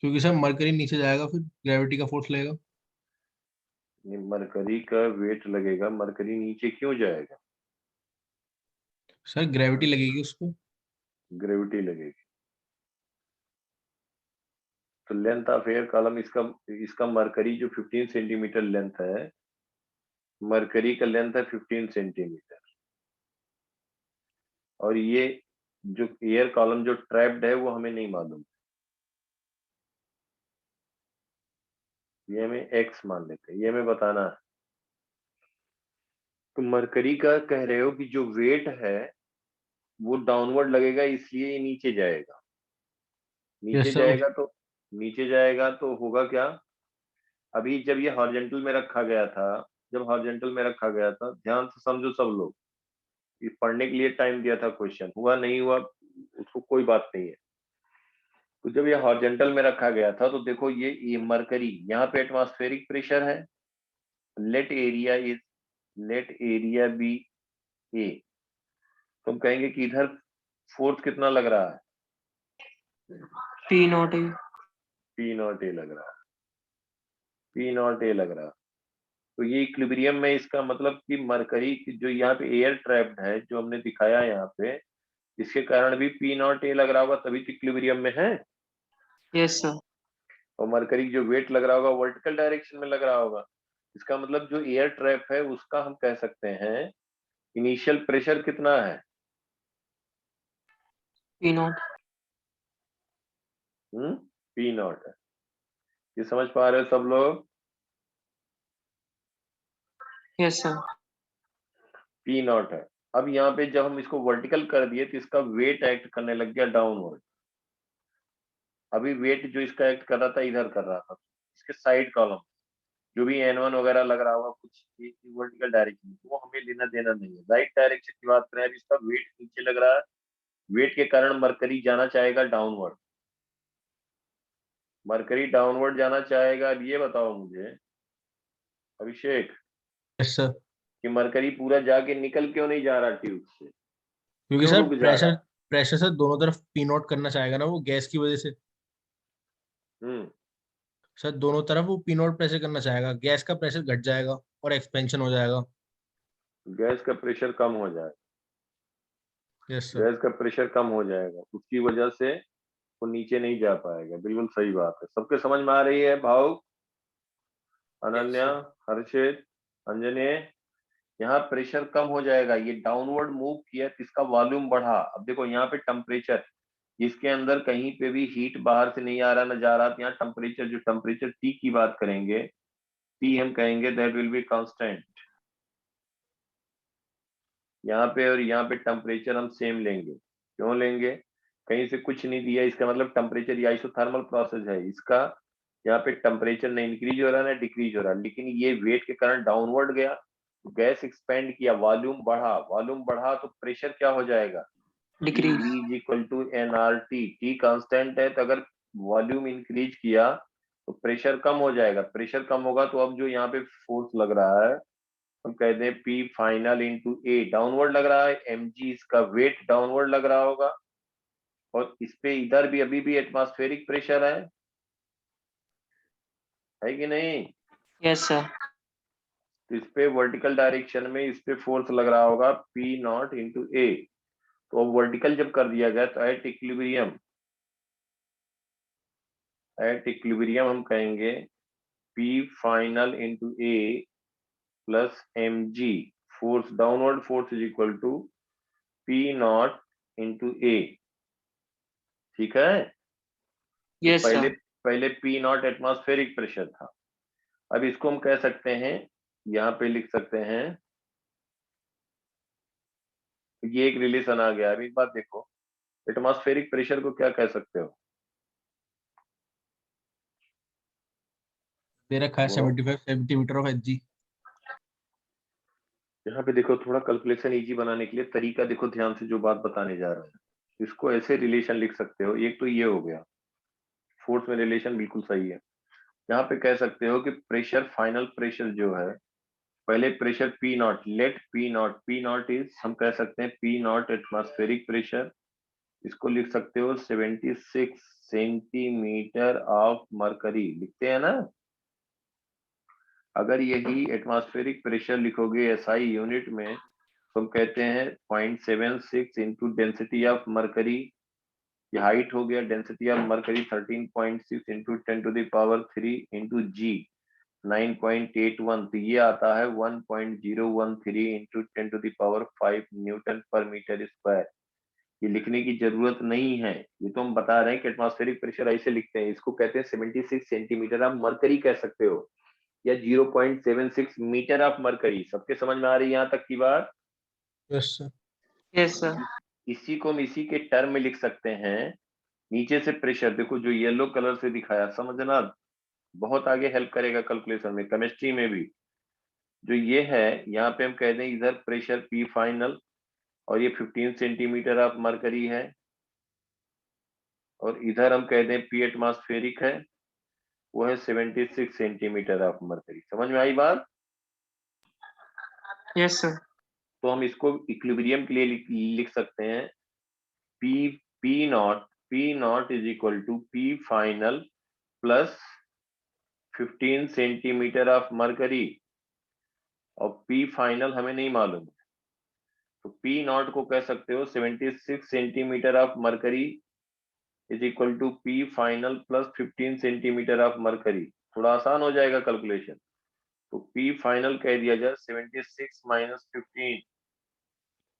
क्योंकि सर मरकरी नीचे जाएगा, फिर ग्रेविटी का फोर्स लगेगा। मरकरी का वेट लगेगा, मरकरी नीचे क्यों जाएगा? सर ग्रेविटी लगेगी उसको। ग्रेविटी लगेगी। तो लेंथ ऑफ एयर कॉलम, इसका मरकरी जो 15 सेंटीमीटर लेंथ है, मरकरी का लेंथ है 15 सेंटीमीटर, और ये जो एयर कॉलम जो ट्रैप्ड है वो हमें नहीं मालूम, ये हमें एक्स मान लेते हैं, ये हमें बताना है। तो मरकरी का कह रहे हो कि जो वेट है वो डाउनवर्ड लगेगा, इसलिए ये नीचे जाएगा। नीचे यस सर। जाएगा तो नीचे जाएगा तो होगा क्या? अभी जब ये हॉरिजॉन्टल में रखा गया था, जब हॉरिजॉन्टल में रखा गया था, ध्यान से समझो सब लोग, ये पढ़ने के लिए टाइम दिया था, क्वेश्चन हुआ नहीं हुआ उसको कोई बात नहीं है। तो जब ये हॉरिजॉन्टल में रखा गया था तो देखो ये मरकरी, यहाँ पे एटमॉस्फेरिक प्रेशर है, लेट एरिया बी ए, तुम कहेंगे कि इधर फोर्स कितना लग रहा है? P not a. P not a लग रहा है, पी नॉट ए लग रहा है। तो ये इक्विलिब्रियम में, इसका मतलब कि मरकरी की जो यहाँ पे एयर ट्रैप्ड है जो हमने दिखाया यहाँ पे, इसके कारण भी पी नॉट ए लग रहा होगा, तभी तो इक्विलिब्रियम में है। Yes sir. और मरकरी जो वेट लग रहा होगा वर्टिकल डायरेक्शन में लग रहा होगा। इसका मतलब जो एयर ट्रैप है उसका हम कह सकते हैं इनिशियल प्रेशर कितना है? P not. पी नॉट है। ये समझ पा रहे हो सब लोग? Yes sir. पी नॉट है। अब यहाँ पे जब हम इसको वर्टिकल कर दिए तो इसका वेट एक्ट करने लग गया डाउनवर्ड। अभी वेट जो इसका एक्ट कर रहा था इधर कर रहा था, इसके साइड कॉलम जो भी N1 वगैरह लग रहा होगा कुछ वर्टिकल डायरेक्शन, वो हमें लेना देना नहीं है। राइट डायरेक्शन की बात करें, अब इसका वेट नीचे लग रहा है, वेट के कारण मरकरी जाना चाहेगा डाउनवर्ड, मरकरी डाउनवर्ड जाना चाहेगा। अब ये बताओ मुझे अभिषेक यस सर। कि मरकरी पूरा जाके निकल क्यों नहीं जा रहा ट्यूब से, क्योंकि क्यों सर रुक जा रहा प्रेशर है? प्रेशर सर दोनों तरफ पी नोट करना चाहेगा ना, वो गैस की वजह से। हम्म सर दोनों तरफ वो पी नोट प्रेशर करना चाहेगा, गैस का प्रेशर घट जाएगा और एक्सपेंशन हो जाएगा। गैस का प्रेशर कम हो जाएगा, यस सर। गैस का प्रेशर कम हो जाएगा, उसकी वजह से वो नीचे नहीं जा पाएगा। बिल्कुल सही बात है, सबके समझ में आ रही है? भाव, अनन्या, हर्षित, अंजने, यहाँ प्रेशर कम हो जाएगा, ये डाउनवर्ड मूव किया तो इसका वॉल्यूम बढ़ा। अब देखो यहाँ पे टेम्परेचर, इसके अंदर कहीं पे भी हीट बाहर से नहीं आ रहा न जा रहा, तो यहाँ टेम्परेचर, जो टेम्परेचर टी की बात करेंगे, टी हम कहेंगे दैट विल बी कांस्टेंट। यहाँ पे और यहाँ पे टेम्परेचर हम सेम लेंगे, क्यों लेंगे? कहीं से कुछ नहीं दिया, इसका मतलब टेम्परेचर, ये आइसोथर्मल प्रोसेस है इसका, यहाँ पे टेम्परेचर ना इंक्रीज हो रहा ना डिक्रीज हो रहा, लेकिन ये वेट के कारण डाउनवर्ड गया, गैस एक्सपेंड किया, वॉल्यूम बढ़ा, वॉल्यूम बढ़ा तो प्रेशर क्या हो जाएगा? Decrease. V is equal to nRT, T constant है, तो अगर वॉल्यूम इंक्रीज किया तो प्रेशर कम हो जाएगा, प्रेशर कम होगा तो अब जो यहाँ पे फोर्स लग रहा है हम कहते हैं P फाइनल इंटू ए, डाउनवर्ड लग रहा है, mg इसका वेट डाउनवर्ड लग रहा होगा, और इस पे इधर भी अभी भी एटमॉस्फेरिक प्रेशर है कि नहीं? Yes sir. तो इस पे वर्टिकल डायरेक्शन में इस पे फोर्स लग रहा होगा P नॉट इंटू ए। तो अब वर्टिकल जब कर दिया गया तो एट इक्विलिब्रियम हम कहेंगे P final into A plus mg, force downward force is equal to P not into A. ठीक है? तो यस पहले सर। पहले P नॉट एटमॉस्फेरिक प्रेशर था, अब इसको हम कह सकते हैं, यहाँ पे लिख सकते हैं, ये एक रिलेशन आ गया। अब एक बात देखो, एटमॉस्फेरिक प्रेशर को क्या कह सकते हो? दे रखा है वो 75 सेंटीमीटर ऑफ एचजी। यहाँ पे देखो, थोड़ा कैलकुलेशन इजी बनाने के लिए तरीका देखो ध्यान से, जो बात बताने जा रहे हैं इसको ऐसे रिलेशन लिख सकते हो। एक तो ये हो गया, फोर्स में रिलेशन बिल्कुल सही है। यहाँ पे कह सकते हो कि प्रेशर, फाइनल प्रेशर जो है, पहले pressure P not, let P not is, हम कह सकते हैं पी नॉट एटमॉस्फेरिक प्रेशर, इसको लिख सकते हो 76 सेंटीमीटर ऑफ मरकरी, लिखते हैं ना। अगर यही एटमॉस्फेरिक प्रेशर लिखोगे एसआई यूनिट में, तो हम कहते हैं 0.76 इंटू डेंसिटी ऑफ मरकरी, ये हाइट हो गया, density of mercury 13.6 into 10⁻³ into G 9.81, तो ये आता है 1013 इंटू 10⁵ न्यूटन पर मीटर स्क्वायर। ये लिखने की जरूरत नहीं है, ये तो हम बता रहे हैं कि एटमॉस्फेरिक प्रेशर ऐसे लिखते हैं, इसको कहते हैं 76 सेंटीमीटर ऑफ मरकरी कह सकते हो, या 0.76 मीटर ऑफ मरकरी। सबके समझ में आ रही है यहाँ तक की बात? Yes sir. Yes sir. इसी को हम इसी के टर्म में लिख सकते हैं। नीचे से प्रेशर देखो, जो येलो कलर से दिखाया, समझना बहुत आगे हेल्प करेगा कैलकुलेशन में, केमिस्ट्री में भी। जो ये है यहाँ पे हम कह दें इधर प्रेशर पी फाइनल, और ये 15 सेंटीमीटर ऑफ मरकरी है, और इधर हम कह दें पी एटमॉस्फेरिक है, वो है 76 सेंटीमीटर ऑफ मरकरी। समझ में आई बात? Yes sir. तो हम इसको इक्विलिब्रियम के लिए लिख सकते हैं, P not is equal to P final plus 15 centimetre of mercury, और पी फाइनल हमें नहीं मालूम, तो पी नॉट को कह सकते हो 76 centimetre of mercury is equal to P final plus 15 centimetre of mercury. थोड़ा आसान हो जाएगा कैलकुलेशन। तो पी फाइनल कह दिया जाए 76 माइनस 15,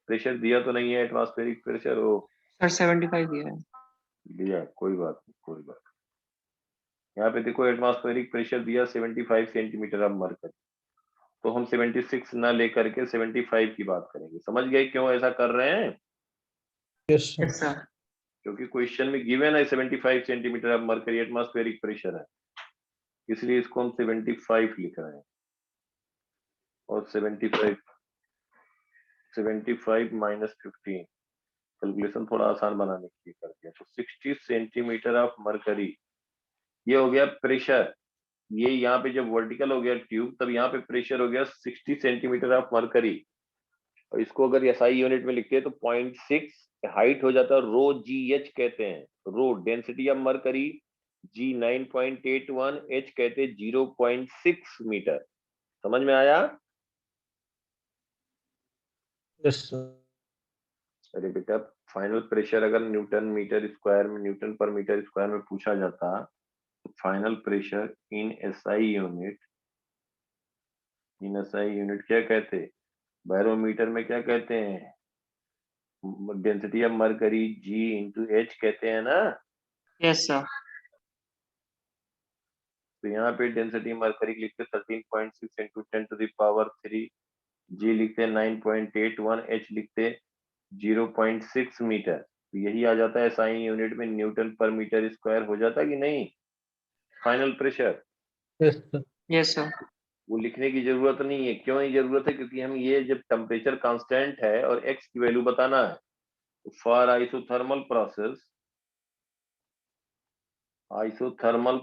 प्रेशर दिया तो नहीं है एटमॉस्फेरिक प्रेशर, वो सर 75 दिया है। दिया, कोई बात नहीं, कोई बात नहीं। यहाँ पे देखो एटमॉस्फेरिक प्रेशर दिया 75 सेंटीमीटर ऑफ मरकरी, तो हम 76 ना लेकर के 75 की बात करेंगे। समझ गए क्यों ऐसा कर रहे हैं? Yes sir. Yes sir. क्योंकि क्वेश्चन में गिवन है 75 centimetre of mercury atmospheric pressure है, इसलिए इसको हम 75 लिख रहे हैं। और 75 माइनस 15, कैलकुलेशन थोड़ा आसान बनाने के लिए करते हैं। तो 60 सेंटीमीटर ऑफ मरकरी, ये हो गया प्रेशर। ये यहाँ पे जब वर्टिकल हो गया ट्यूब, तब यहाँ पे प्रेशर हो गया 60 सेंटीमीटर ऑफ मरकरी, और इसको अगर एसआई यूनिट में लिखते हैं तो 0.6, हाइट हो जाता है रो जी एच कहते हैं, rho density of mercury G 9.81, H कहते हैं 0.6 मीटर। समझ में आया? Yes sir. अरे बेटा, फाइनल प्रेशर अगर न्यूटन मीटर स्क्वायर में, न्यूटन पर मीटर स्क्वायर में पूछा जाता, तो final pressure in SI unit, in SI unit क्या कहते, बैरोमीटर में क्या कहते हैं, density of mercury G into H कहते हैं ना। Yes sir. तो यहाँ पे डेंसिटी मरकरी लिखते 13.6 इंटू 10⁻³ जी लिखते 9.81, एच लिखते 0.6 मीटर। तो यही आ जाता है साइन यूनिट में, न्यूटन पर मीटर स्क्वायर हो जाता कि नहीं final pressure? Yes sir. Yes sir. वो लिखने की जरूरत नहीं है। क्यों नहीं जरूरत है? क्योंकि हम ये जब टेम्परेचर कांस्टेंट है और एक्स की वैल्यू बताना है, तो फॉर आइसोथर्मल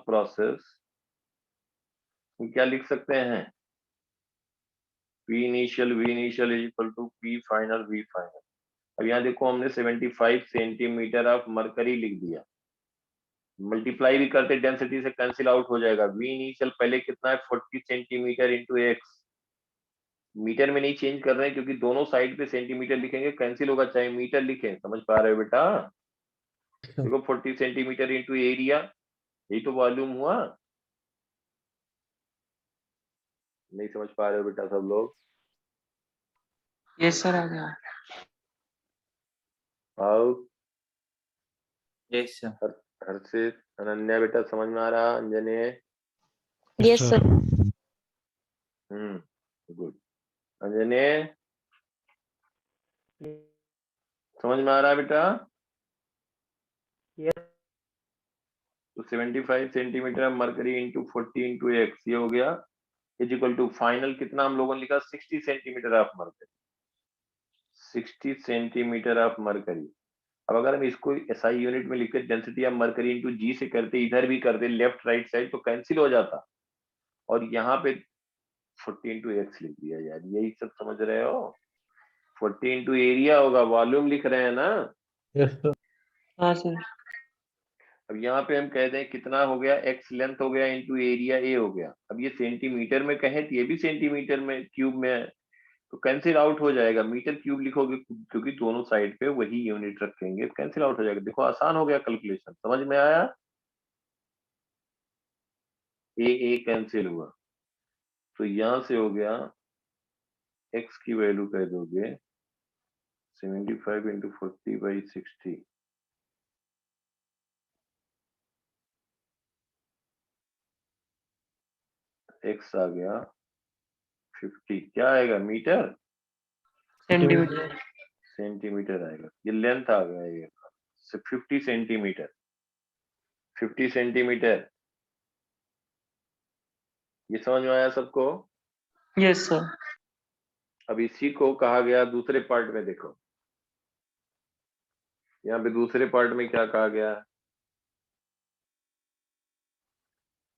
प्रोसेस क्या लिख सकते हैं, P initial V initial is equal to P final V final. अब यहाँ देखो हमने 75 सेंटीमीटर ऑफ मरकरी लिख दिया, मल्टीप्लाई भी करते डेंसिटी से कैंसिल आउट हो जाएगा। V इनिशियल पहले कितना है 40 सेंटीमीटर इंटू एक्स, मीटर में नहीं चेंज कर रहे हैं क्योंकि दोनों साइड पे सेंटीमीटर लिखेंगे कैंसिल होगा, चाहे मीटर लिखें। समझ पा रहे हो बेटा? देखो 40 सेंटीमीटर इंटू एरिया, यही तो वॉल्यूम हुआ। नहीं समझ पा रहे हो बेटा सब लोग? यस सर आ गया। आओ यस सर। हर्षित, अनन्या बेटा समझ में आ रहा? Anjane? Yes sir. Good. Anjane समझ में आ रहा है बेटा? तो 75 centimetre of mercury into 40 into X, ये हो गया इज इक्वल टू फाइनल कितना हम लोगों ने लिखा 60 centimetre of mercury, 60 centimetre of mercury. अब अगर हम इसको एसआई यूनिट में लिखते डेंसिटी ऑफ मरकरी इंटू जी से करते, इधर भी करते लेफ्ट राइट साइड, तो कैंसिल हो जाता, और यहाँ पे 40 इंटू एक्स लिख दिया यार, यही सब समझ रहे हो। 40 इंटू एरिया होगा, वॉल्यूम लिख रहे हैं ना। Yes sir. हाँ सर। अब यहाँ पे हम कह दें कितना हो गया, एक्स लेंथ हो गया इंटू एरिया ए हो गया। अब ये सेंटीमीटर में कहें तो ये भी सेंटीमीटर में क्यूब में है, तो कैंसिल आउट हो जाएगा, मीटर क्यूब लिखोगे क्योंकि दोनों साइड पे वही यूनिट रखेंगे, कैंसिल आउट हो जाएगा। देखो आसान हो गया कैलकुलेशन, समझ में आया। ए कैंसिल हुआ, तो यहां से हो गया एक्स की वैल्यू कह दोगे 75 इंटू 40/60, एक्स आ गया 50, क्या आएगा मीटर, सेंटीमीटर। सेंटीमीटर आएगा। ये लेंथ आ गया ये 50 सेंटीमीटर, 50 सेंटीमीटर। ये समझ में आया सबको। Yes sir. अब इसी को कहा गया दूसरे पार्ट में, देखो यहाँ पे दूसरे पार्ट में क्या कहा गया,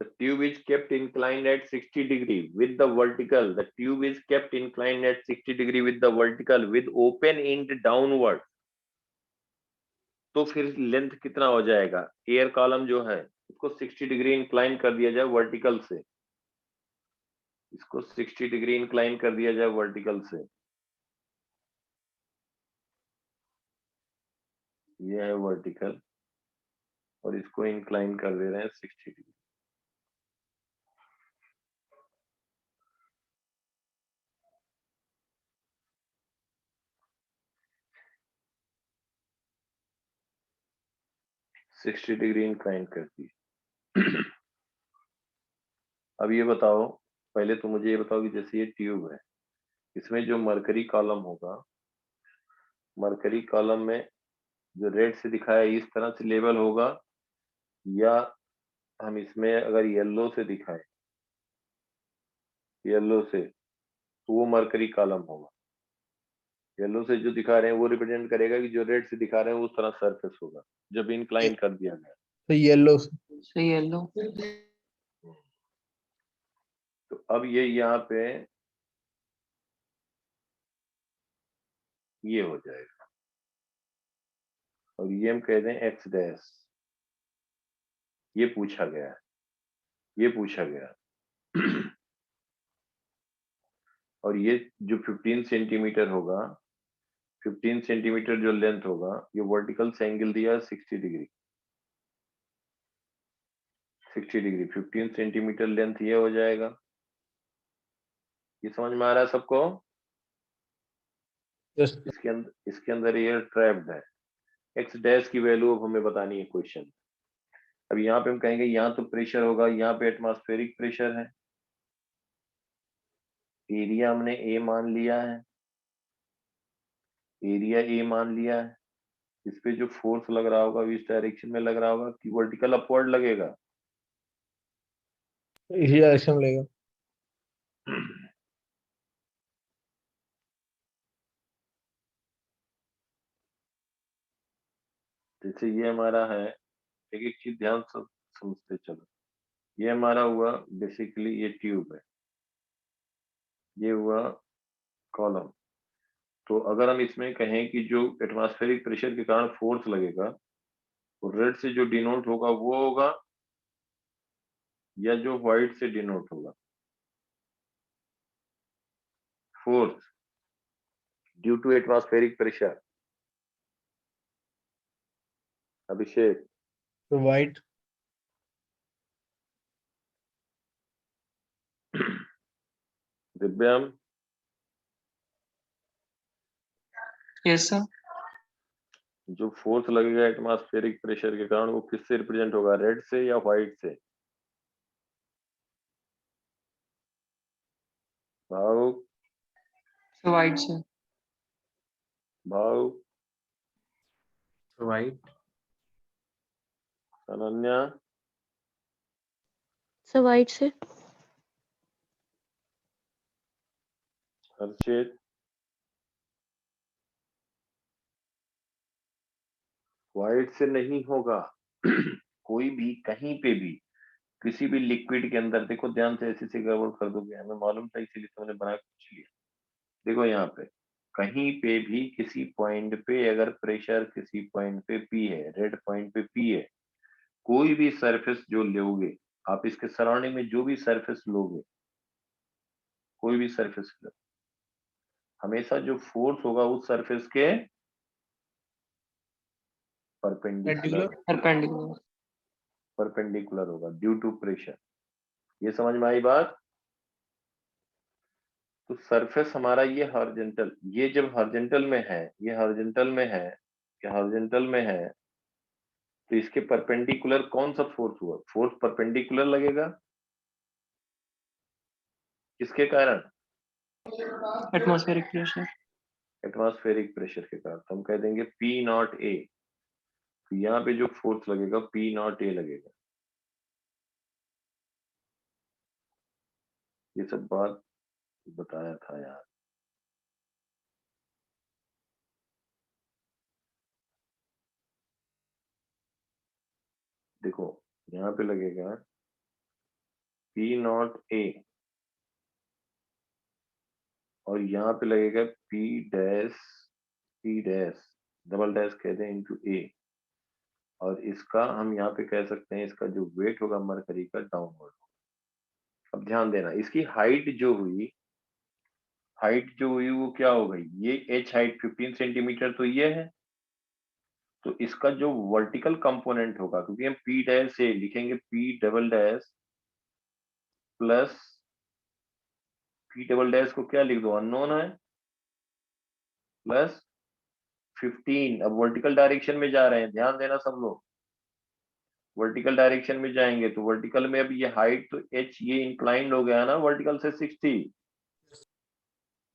the tube is kept inclined at 60 degree with the vertical, the tube is kept inclined at 60 degree with the vertical with open end downward। तो फिर लेंथ कितना हो जाएगा, एयर कॉलम जो है इसको 60 डिग्री इंक्लाइन कर दिया जाए वर्टिकल से, इसको 60 डिग्री इंक्लाइन कर दिया जाए वर्टिकल से, ये है वर्टिकल, और इसको इंक्लाइन कर दे रहे हैं 60 डिग्री। सिक्सटी डिग्री इंक्लाइन कर दी। अब ये बताओ, पहले तो मुझे ये बताओ कि जैसे ये ट्यूब है, इसमें जो मरकरी कॉलम होगा, मरकरी कॉलम में जो रेड से दिखाया है इस तरह से लेवल होगा, या हम इसमें अगर येलो से दिखाएं, येलो से, तो वो मरकरी कॉलम होगा। येलो से जो दिखा रहे हैं वो रिप्रेजेंट करेगा कि जो रेड से दिखा रहे हैं उस तरह सरफेस होगा जब इंक्लाइन कर दिया गया। तो येलो। सही है लो। तो अब ये यहाँ पे ये हो जाएगा, और ये हम कह दें एक्स डैश, ये पूछा गया है, ये पूछा गया। और ये जो 15 सेंटीमीटर होगा, 15 सेंटीमीटर जो लेंथ होगा, ये वर्टिकल से एंगल दिया है 60 डिग्री, 60 डिग्री, 15 सेंटीमीटर लेंथ ये हो जाएगा। ये समझ में आ रहा है सबको। यस। इसके अंदर ये ट्रैप्ड है। एक्स डैश की वैल्यू अब हमें बतानी है क्वेश्चन। अब यहाँ पे हम कहेंगे यहाँ तो प्रेशर होगा, यहाँ पे एटमॉस्फेरिक प्रेशर है, एरिया हमने ए मान लिया है, एरिया ए मान लिया है। इस पे जो फोर्स लग रहा होगा इस डायरेक्शन में लग रहा होगा कि वर्टिकल अपवर्ड लगेगा। इसी डायरेक्शन में लेगा। जैसे ये हमारा है, एक एक चीज ध्यान से समझते चलो। ये हमारा हुआ बेसिकली ये ट्यूब है, ये हुआ कॉलम। तो अगर हम इसमें कहें कि जो एटमॉस्फेरिक प्रेशर के कारण फोर्स लगेगा, तो रेड से जो डिनोट होगा वो होगा, या जो व्हाइट से डिनोट होगा, force due to atmospheric pressure. Abhishek, तो वाइट। Divyam, yes sir. जो फोर्स लगेगा एटमॉस्फेरिक प्रेशर के कारण वो किससे रिप्रेजेंट होगा, रेड से या व्हाइट से। भाव, वाइट से। भाव, वाइट। अनन्या, सर वाइट से। हर्षित, वाइट से नहीं होगा। कोई भी कहीं पे भी किसी भी लिक्विड के अंदर, देखो ध्यान से, ऐसे से गड़बड़ कर दोगे, हमें मालूम था इसीलिए तो मैंने बना के पूछ लिया। देखो यहाँ पे कहीं पे भी किसी पॉइंट पे अगर प्रेशर किसी पॉइंट पे पी है, रेड पॉइंट पे पी है, कोई भी सरफेस जो लोगे आप, इसके सराउंडिंग में जो भी सरफेस लोगे, कोई भी सरफेस लो, हमेशा जो फोर्स होगा उस सरफेस के परपेंडिकुलर परपेंडिकुलर। परपेंडिकुलर होगा ड्यू टू प्रेशर। ये समझ में आई बात? तो सरफेस हमारा ये हॉरिजॉन्टल, ये जब हॉरिजॉन्टल में है, ये हॉरिजॉन्टल में है, ये हॉरिजॉन्टल में है, तो इसके परपेंडिकुलर कौन सा फोर्स हुआ? फोर्स परपेंडिकुलर लगेगा। किसके कारण? Atmospheric pressure. एटमॉस्फेरिक प्रेशर के कारण। तो हम कह देंगे पी नॉट ए। तो यहाँ पे जो फोर्स लगेगा पी नॉट ए लगेगा। ये सब बात बताया था यार। देखो यहाँ पे लगेगा पी नॉट ए, और यहाँ पे लगेगा पी डैश डबल डैश कह दें इंटू ए, और इसका हम यहाँ पे कह सकते हैं इसका जो वेट होगा मरकरी का डाउनवर्ड। अब ध्यान देना, इसकी हाइट जो हुई, वो क्या हो गई? ये एच हाइट 15 सेंटीमीटर तो ये है, तो इसका जो वर्टिकल कंपोनेंट होगा, क्योंकि हम पी डैश से लिखेंगे P double dash plus P double dash को क्या लिख दो, अननोन है, प्लस 15। अब वर्टिकल डायरेक्शन में जा रहे हैं, ध्यान देना सब लोग, वर्टिकल डायरेक्शन में जाएंगे तो वर्टिकल में अब ये हाइट तो एच ये इंक्लाइंड हो गया ना वर्टिकल से 60।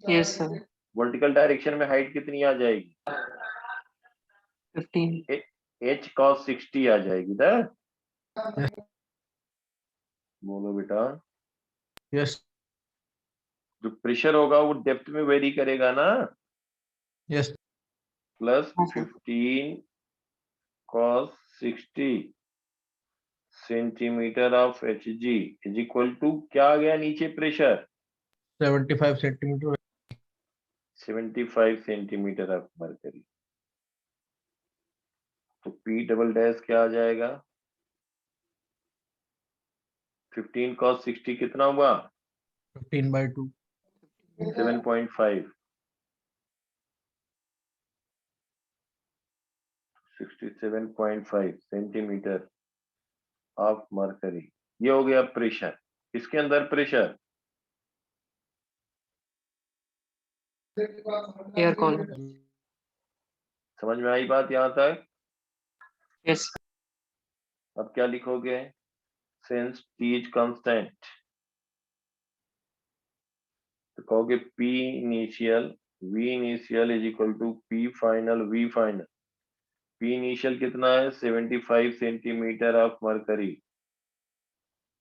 Yes sir. वर्टिकल डायरेक्शन में हाइट कितनी आ जाएगी? 15। एच कॉस 60 आ जाएगी ना। Yes. बोलो बेटा। यस जो प्रेशर होगा वो डेप्थ में वेरी करेगा ना, यस प्लस हाँ sir. 15 cos 60 centimetre of H G is equal to क्या आ गया नीचे pressure? 75 centimetre 75 centimetre of mercury. तो पी डबल डैश क्या आ जाएगा? 15 cos 60 कितना हुआ? 15/2 7.5 67.5 सेंटीमीटर ऑफ मरकरी। ये हो गया प्रेशर। इसके अंदर प्रेशर एयर कॉलम। समझ में आई बात यहाँ तक? यस। अब क्या लिखोगे? सिंस टी इज कांस्टेंट, तो कहोगे P initial V initial is equal to P final V final. P initial कितना है? 75 centimetre of mercury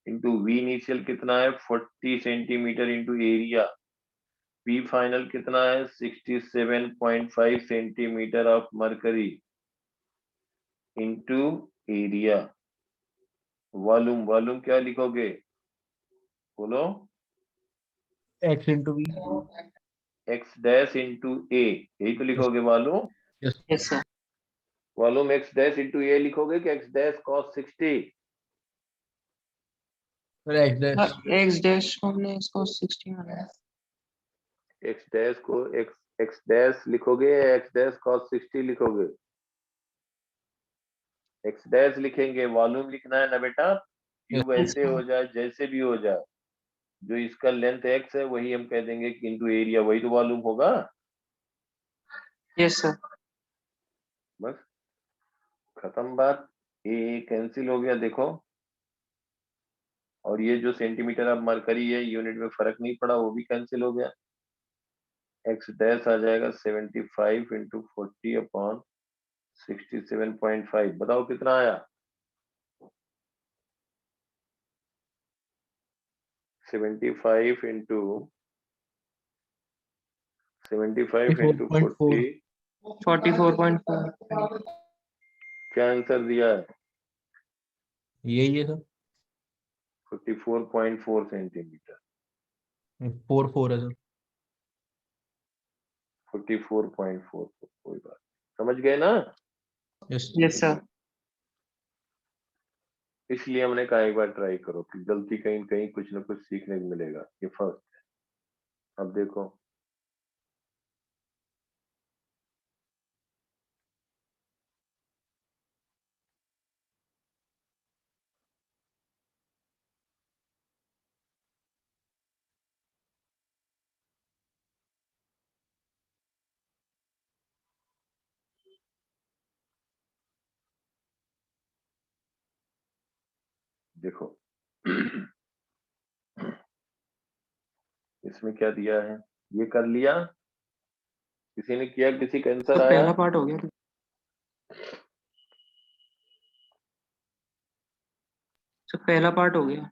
into V initial कितना है? 40 centimetre into area. P final कितना है? 67.5 centimetre of mercury into area. Volume, volume क्या लिखोगे? बोलो। x into v x dash into a, यही तो लिखोगे volume. Yes yes sir. Volume x dash into a लिखोगे कि एक्स डैश cos 60? फिर x डैश एक्स डैश हमने इसको 60 माना। एक्स डैश को एक्स डैश लिखोगे या एक्स डैश cos 60 लिखोगे? एक्स डैश लिखेंगे, वॉल्यूम लिखना है ना बेटा। Cube Yes. ऐसे हो जाए जैसे भी हो जाए, जो इसका लेंथ एक्स है वही हम कह देंगे कि इंटू एरिया, वही तो वॉल्यूम होगा। Yes sir. बस खत्म बात। ये कैंसिल हो गया देखो, और ये जो सेंटीमीटर ऑफ मरकरी है यूनिट में फर्क नहीं पड़ा, वो भी कैंसिल हो गया। एक्स डैश आ जाएगा 75 इंटू 40 अपॉन 67.5। बताओ कितना आया? 75 into 44.4 40 44.4 क्या आंसर दिया है? यही है सर, 44.4 सेंटीमीटर। 4 है सर। 44.4, कोई बात, समझ गए ना? Yes yes sir. इसलिए हमने कहा एक बार ट्राई करो कि गलती कहीं कहीं कुछ ना कुछ सीखने को मिलेगा। ये फर्स्ट है। अब देखो देखो इसमें क्या दिया है, ये कर लिया, किसी ने किया, किसी का आंसर सर आया? पहला पार्ट हो गया। सर पहला पार्ट हो गया।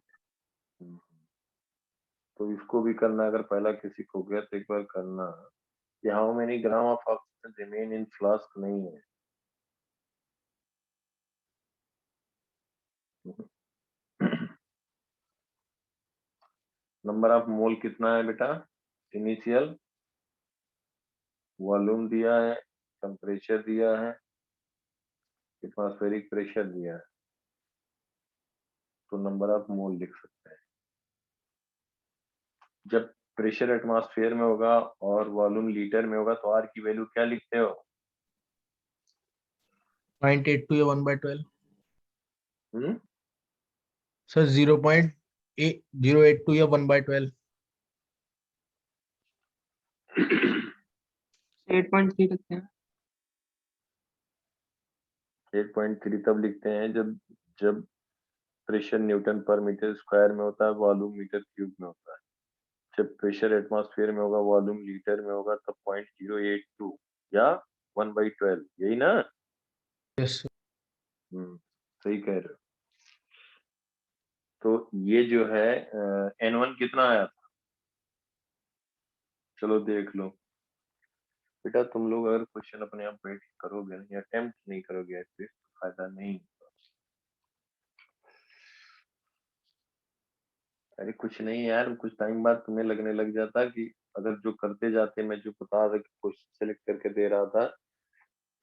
तो इसको भी करना, अगर पहला किसी को गया तो एक बार करना। ये how many gram of oxygen remain in flask नहीं है। नंबर ऑफ मोल कितना है बेटा? इनिशियल वॉल्यूम दिया है, टेम्परेचर दिया है, एटमॉस्फेरिक प्रेशर दिया है, तो नंबर ऑफ मोल लिख सकते हैं। जब प्रेशर एटमॉस्फेयर में होगा और वॉल्यूम लीटर में होगा तो आर की वैल्यू क्या लिखते हो? 0.82 या 1/12 हम्म, सर, 0.082 या 1/12। 8.3 लिखते हैं। 8.3 तब लिखते हैं जब जब प्रेशर न्यूटन पर मीटर स्क्वायर में होता है, वॉल्यूम मीटर क्यूब में होता है। जब प्रेशर एटमॉस्फेयर में होगा, वॉल्यूम लीटर में होगा, तब 0.082 या 1/12, यही ना? यस सही कह रहे हो। तो ये जो है N1 कितना आया था? चलो देख लो बेटा, तुम लोग अगर क्वेश्चन अपने आप बैठ के करोगे या अटेम्प्ट नहीं करोगे एटलीस्ट, तो फायदा नहीं। अरे कुछ नहीं यार, कुछ टाइम बाद तुम्हें लगने लग जाता कि अगर जो करते जाते, मैं जो बता रहा क्वेश्चन सेलेक्ट करके दे रहा था,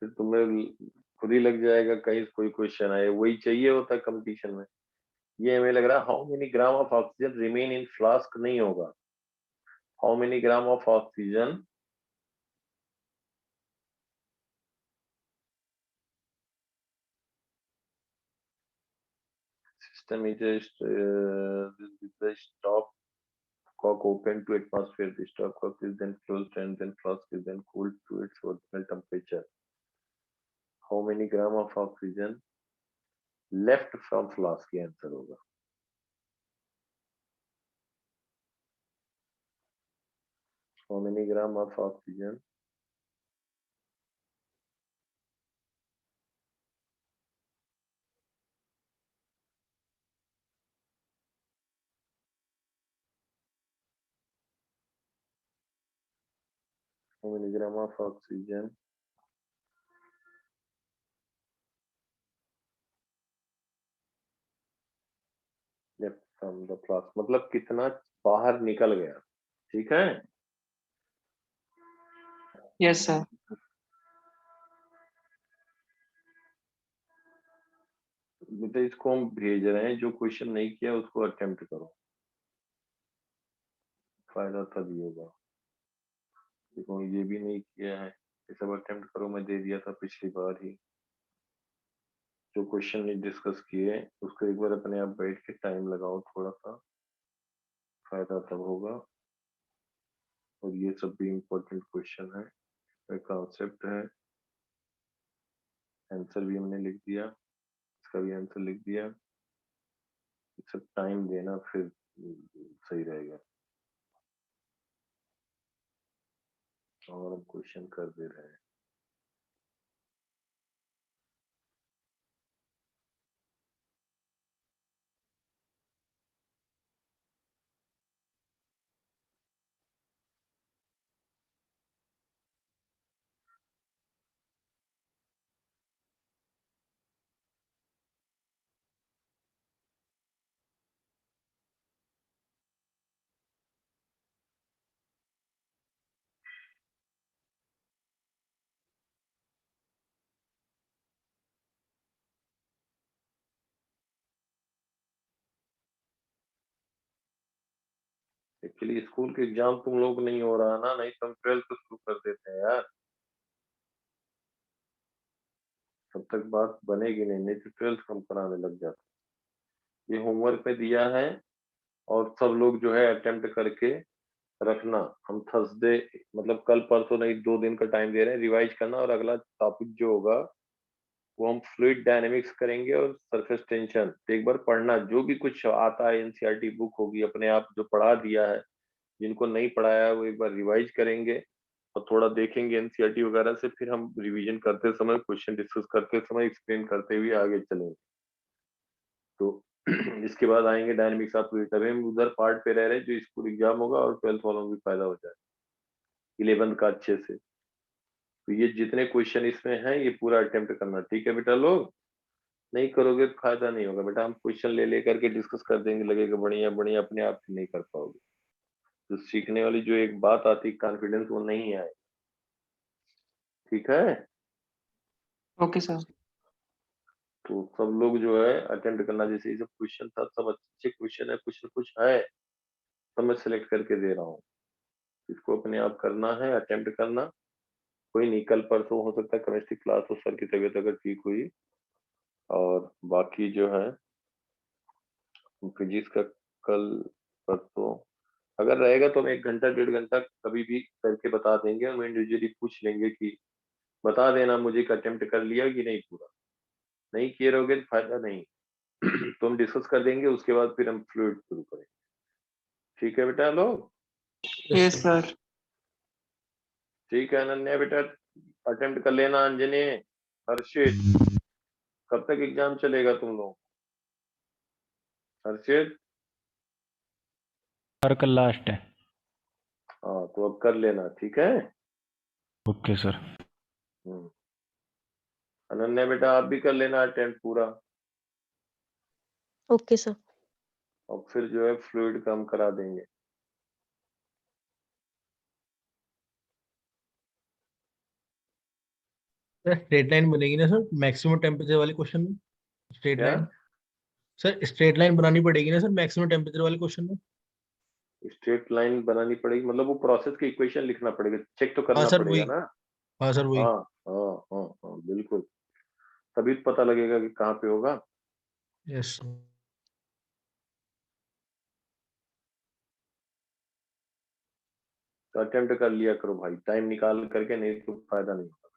फिर तुम्हें खुद ही लग जाएगा कहीं कोई क्वेश्चन आए, वही चाहिए होता कंपटीशन में। ये हमें लग रहा how many gram of oxygen remain in flask नहीं होगा, how many gram of oxygen system is the stop cock open to atmosphere. The stop cock is then closed and then flask is then cooled to its original temperature. How many gram of oxygen left from flask? ये answer होगा। How many gram of oxygen how many gram of oxygen left from the flask, मतलब कितना बाहर निकल गया। ठीक है, yes sir. बेटा इसको हम भेज रहे हैं, जो क्वेश्चन नहीं किया उसको अटेम्प्ट करो, फायदा तभी होगा। देखो ये भी नहीं किया है, ये सब अटेम्प्ट करो, मैं दे दिया था पिछली बार ही। जो क्वेश्चन नहीं डिस्कस किए उसको एक बार अपने आप बैठ के टाइम लगाओ थोड़ा सा, फायदा तब होगा। और ये सब भी इम्पोर्टेंट क्वेश्चन है, कॉन्सेप्ट है, आंसर भी हमने लिख दिया, इसका भी आंसर लिख दिया। ये सब टाइम देना फिर सही रहेगा। और हम क्वेश्चन कर दे रहे हैं। एक्चुअली स्कूल के एग्जाम तुम लोग नहीं हो रहा ना, नहीं तो हम 12th को शुरू कर देते हैं यार। तब तक बात बनेगी नहीं तो 12th हम कराने लग जाते। ये होमवर्क पे दिया है और सब लोग जो है अटेम्प्ट करके रखना। हम थर्सडे मतलब कल परसों नहीं 2 दिन का टाइम दे रहे हैं रिवाइज करना, और अगला टॉपिक जो होगा वो हम फ्लूइड डायनेमिक्स करेंगे और सरफेस टेंशन। तो एक बार पढ़ना, जो भी कुछ आता है एनसीईआरटी बुक होगी अपने आप जो पढ़ा दिया है, जिनको नहीं पढ़ाया है वो एक बार रिवाइज करेंगे और थोड़ा देखेंगे एनसीईआरटी वगैरह से, फिर हम रिवीजन करते समय क्वेश्चन डिस्कस करते समय एक्सप्लेन करते हुए आगे चलेंगे। तो इसके बाद आएंगे डायनेमिक्स ऑफ फ्लूइड। अभी हम उधर पार्ट पे रह रहे हैं जो स्कूल एग्जाम होगा और 12th वालों को भी फायदा हो जाए 11th का अच्छे से। तो ये जितने क्वेश्चन इसमें हैं ये पूरा अटेम्प्ट करना, ठीक है बेटा लोग? नहीं करोगे तो फायदा नहीं होगा बेटा, हम क्वेश्चन ले लेकर के डिस्कस कर देंगे, लगेगा बढ़िया बढ़िया, अपने आप से नहीं कर पाओगे। तो सीखने वाली जो एक बात आती कॉन्फिडेंस, वो नहीं आए, ठीक है? Okay sir. तो सब लोग जो है अटेम्प्ट करना, जैसे ये सब क्वेश्चन था सब अच्छे क्वेश्चन है, कुछ न कुछ है, सब मैं सिलेक्ट करके दे रहा हूँ। इसको अपने आप करना है, अटेम्प्ट करना। कोई नहीं, कल परसों हो सकता है केमिस्ट्री क्लास हो, सर की तबीयत अगर ठीक हुई, और बाकी जो है फिजिक्स का कल परसों अगर रहेगा तो हम 1 घंटा 1.5 घंटा कभी भी करके बता देंगे। हम इंडिविजुअली पूछ लेंगे कि बता देना मुझे कि अटेम्प्ट कर लिया कि नहीं पूरा। नहीं किए रहोगे तो फायदा नहीं। तो हम डिस्कस कर देंगे, उसके बाद फिर हम फ्लूइड शुरू करेंगे, ठीक है बेटा लोग? Yes sir. ठीक है अनन्या बेटा, अटेम्प्ट कर लेना। अंजनी, हर्षित, कब तक एग्जाम चलेगा तुम लोग? हर्षित, सर कल लास्ट है। हाँ तो अब कर लेना, ठीक है? Okay sir. अनन्या बेटा आप भी कर लेना अटेम्प्ट पूरा, ओके सर। और फिर जो है फ्लूइड का हम करा देंगे। स्ट्रेट लाइन बनेगी ना सर मैक्सिमम टेम्परेचर वाले क्वेश्चन में? स्ट्रेट क्या लाइन सर, स्ट्रेट लाइन बनानी पड़ेगी ना सर मैक्सिमम टेम्परेचर वाले क्वेश्चन में? स्ट्रेट लाइन बनानी पड़ेगी मतलब वो प्रोसेस की इक्वेशन लिखना पड़ेगा, चेक तो हाँ करना सर पड़ेगा वही। ना। हाँ सर वही। हाँ हाँ हाँ हाँ बिल्कुल, तभी तो पता लगेगा कि कहाँ पे होगा। यस। तो अटेम्प्ट कर लिया करो भाई, टाइम निकाल करके, नहीं तो फायदा नहीं होगा।